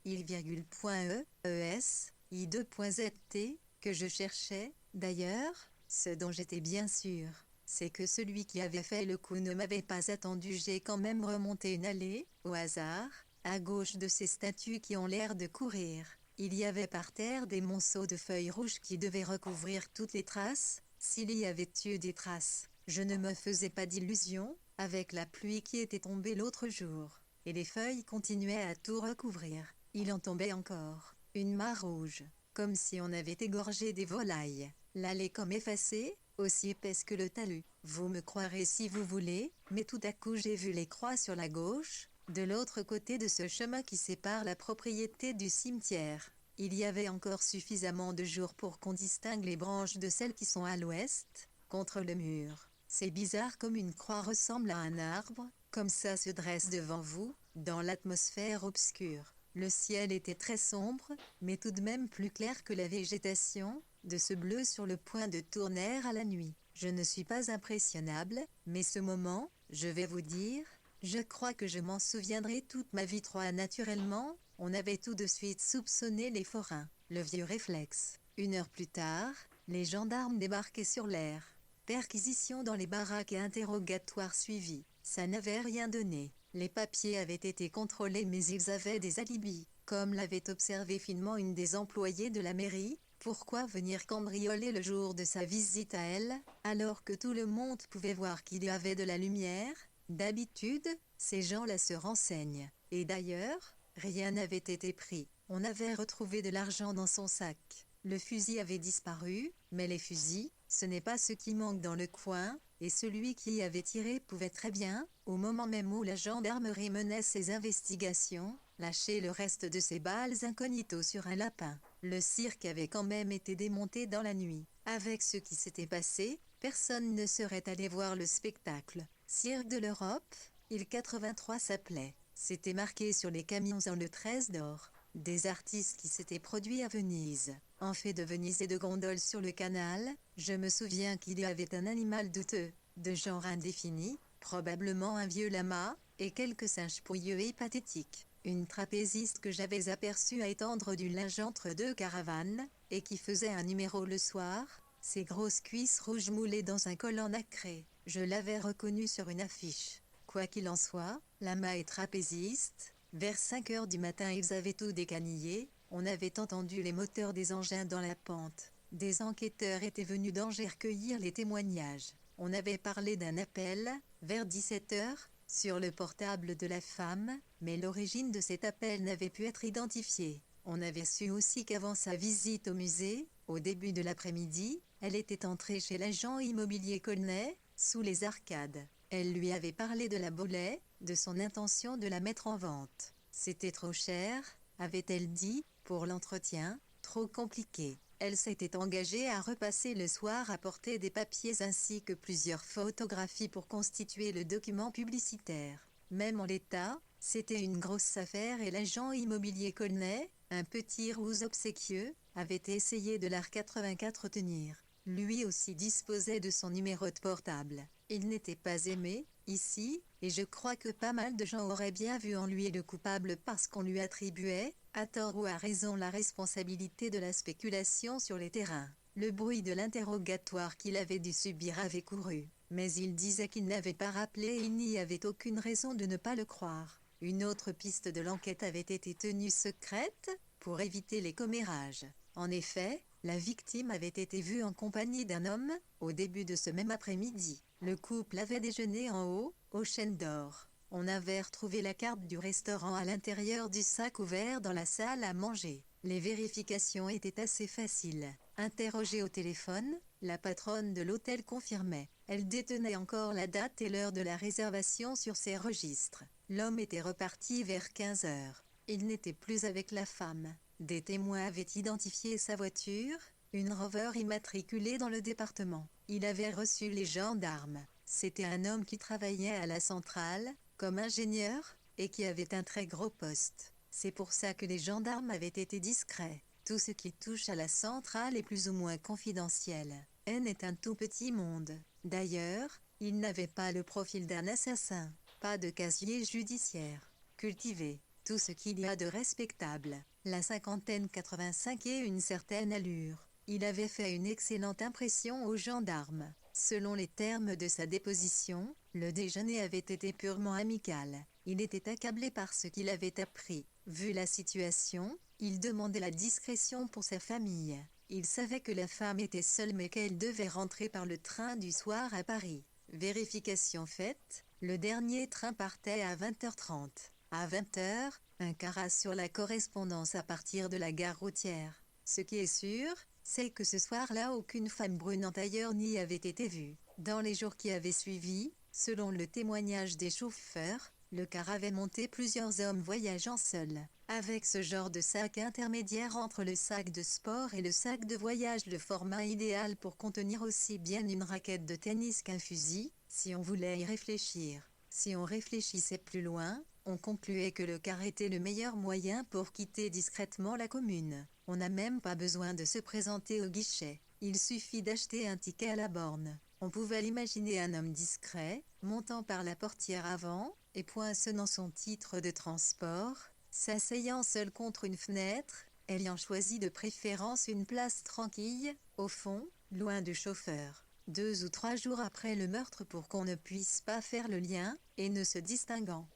i, virgule point e, es, i 2 point zt, que je cherchais. D'ailleurs, ce dont j'étais bien sûr, c'est que celui qui avait fait le coup ne m'avait pas attendu. J'ai quand même remonté une allée, au hasard, à gauche de ces statues qui ont l'air de courir. Il y avait par terre des monceaux de feuilles rouges qui devaient recouvrir toutes les traces, s'il y avait eu des traces. Je ne me faisais pas d'illusions, avec la pluie qui était tombée l'autre jour, et les feuilles continuaient à tout recouvrir. Il en tombait encore, une mare rouge, comme si on avait égorgé des volailles. L'allée comme effacée, aussi épaisse que le talus. Vous me croirez si vous voulez, mais tout à coup j'ai vu les croix sur la gauche, de l'autre côté de ce chemin qui sépare la propriété du cimetière. Il y avait encore suffisamment de jour pour qu'on distingue les branches de celles qui sont à l'ouest, contre le mur. C'est bizarre comme une croix ressemble à un arbre, comme ça se dresse devant vous, dans l'atmosphère obscure. Le ciel était très sombre, mais tout de même plus clair que la végétation, de ce bleu sur le point de tourner à la nuit. Je ne suis pas impressionnable, mais ce moment, je vais vous dire, je crois que je m'en souviendrai toute ma vie. 3. Naturellement, on avait tout de suite soupçonné les forains. Le vieux réflexe. 1 heure plus tard, les gendarmes débarquaient sur l'air. Perquisition dans les baraques et interrogatoire suivi. Ça n'avait rien donné. Les papiers avaient été contrôlés mais ils avaient des alibis. Comme l'avait observé finement une des employées de la mairie, pourquoi venir cambrioler le jour de sa visite à elle, alors que tout le monde pouvait voir qu'il y avait de la lumière? D'habitude, ces gens-là se renseignent. Et d'ailleurs, rien n'avait été pris. On avait retrouvé de l'argent dans son sac. Le fusil avait disparu, mais les fusils, ce n'est pas ce qui manque dans le coin, et celui qui y avait tiré pouvait très bien, au moment même où la gendarmerie menait ses investigations, lâcher le reste de ses balles incognito sur un lapin. Le cirque avait quand même été démonté dans la nuit. Avec ce qui s'était passé, personne ne serait allé voir le spectacle. Cirque de l'Europe, il 83 s'appelait. C'était marqué sur les camions en le 13 d'or. Des artistes qui s'étaient produits à Venise. En fait de Venise et de gondoles sur le canal, je me souviens qu'il y avait un animal douteux, de genre indéfini, probablement un vieux lama, et quelques singes pouilleux et pathétiques. Une trapéziste que j'avais aperçue à étendre du linge entre deux caravanes, et qui faisait un numéro le soir, ses grosses cuisses rouges moulées dans un collant nacré. Je l'avais reconnue sur une affiche. Quoi qu'il en soit, lama et trapéziste, vers 5 heures du matin ils avaient tout décanillé, on avait entendu les moteurs des engins dans la pente. Des enquêteurs étaient venus d'Angers recueillir les témoignages. On avait parlé d'un appel, vers 17 heures, sur le portable de la femme, mais l'origine de cet appel n'avait pu être identifiée. On avait su aussi qu'avant sa visite au musée, au début de l'après-midi, Elle était entrée chez l'agent immobilier Colnet, sous les arcades. Elle lui avait parlé de la Bollé, de son intention de la mettre en vente. C'était trop cher, avait-elle dit, pour l'entretien, trop compliqué. Elle s'était engagée à repasser le soir à porter des papiers ainsi que plusieurs photographies pour constituer le document publicitaire. Même en l'état, c'était une grosse affaire et l'agent immobilier Colnet, un petit rousse obséquieux, avait essayé de la 84 tenir. Lui aussi disposait de son numéro de portable. Il n'était pas aimé, ici, et je crois que pas mal de gens auraient bien vu en lui le coupable parce qu'on lui attribuait, à tort ou à raison, la responsabilité de la spéculation sur les terrains. Le bruit de l'interrogatoire qu'il avait dû subir avait couru, mais il disait qu'il n'avait pas rappelé et il n'y avait aucune raison de ne pas le croire. Une autre piste de l'enquête avait été tenue secrète, pour éviter les commérages. En effet, la victime avait été vue en compagnie d'un homme, au début de ce même après-midi. Le couple avait déjeuné en haut, au Chêne d'Or. On avait retrouvé la carte du restaurant à l'intérieur du sac ouvert dans la salle à manger. Les vérifications étaient assez faciles. Interrogée au téléphone, la patronne de l'hôtel confirmait. Elle détenait encore la date et l'heure de la réservation sur ses registres. L'homme était reparti vers 15 heures. Il n'était plus avec la femme. Des témoins avaient identifié sa voiture, une Rover immatriculée dans le département. Il avait reçu les gendarmes. C'était un homme qui travaillait à la centrale, comme ingénieur, et qui avait un très gros poste. C'est pour ça que les gendarmes avaient été discrets. Tout ce qui touche à la centrale est plus ou moins confidentiel. N est un tout petit monde. D'ailleurs, il n'avait pas le profil d'un assassin, pas de casier judiciaire. Cultivé, tout ce qu'il y a de respectable. La cinquantaine 85 et une certaine allure. Il avait fait une excellente impression aux gendarmes. Selon les termes de sa déposition, le déjeuner avait été purement amical. Il était accablé par ce qu'il avait appris. Vu la situation, il demandait la discrétion pour sa famille. Il savait que la femme était seule mais qu'elle devait rentrer par le train du soir à Paris. Vérification faite, le dernier train partait à 20h30. À 20h, un caras sur la correspondance à partir de la gare routière. Ce qui est sûr, c'est que ce soir-là aucune femme brune en tailleur n'y avait été vue. Dans les jours qui avaient suivi, selon le témoignage des chauffeurs, le car avait monté plusieurs hommes voyageant seuls. Avec ce genre de sac intermédiaire entre le sac de sport et le sac de voyage, le format idéal pour contenir aussi bien une raquette de tennis qu'un fusil, si on voulait y réfléchir. Si on réfléchissait plus loin, on concluait que le car était le meilleur moyen pour quitter discrètement la commune. On n'a même pas besoin de se présenter au guichet. Il suffit d'acheter un ticket à la borne. On pouvait l'imaginer un homme discret, montant par la portière avant, et poinçonnant son titre de transport, s'asseyant seul contre une fenêtre, ayant choisi de préférence une place tranquille, au fond, loin du chauffeur. 2 ou 3 jours après le meurtre pour qu'on ne puisse pas faire le lien, et ne se distinguant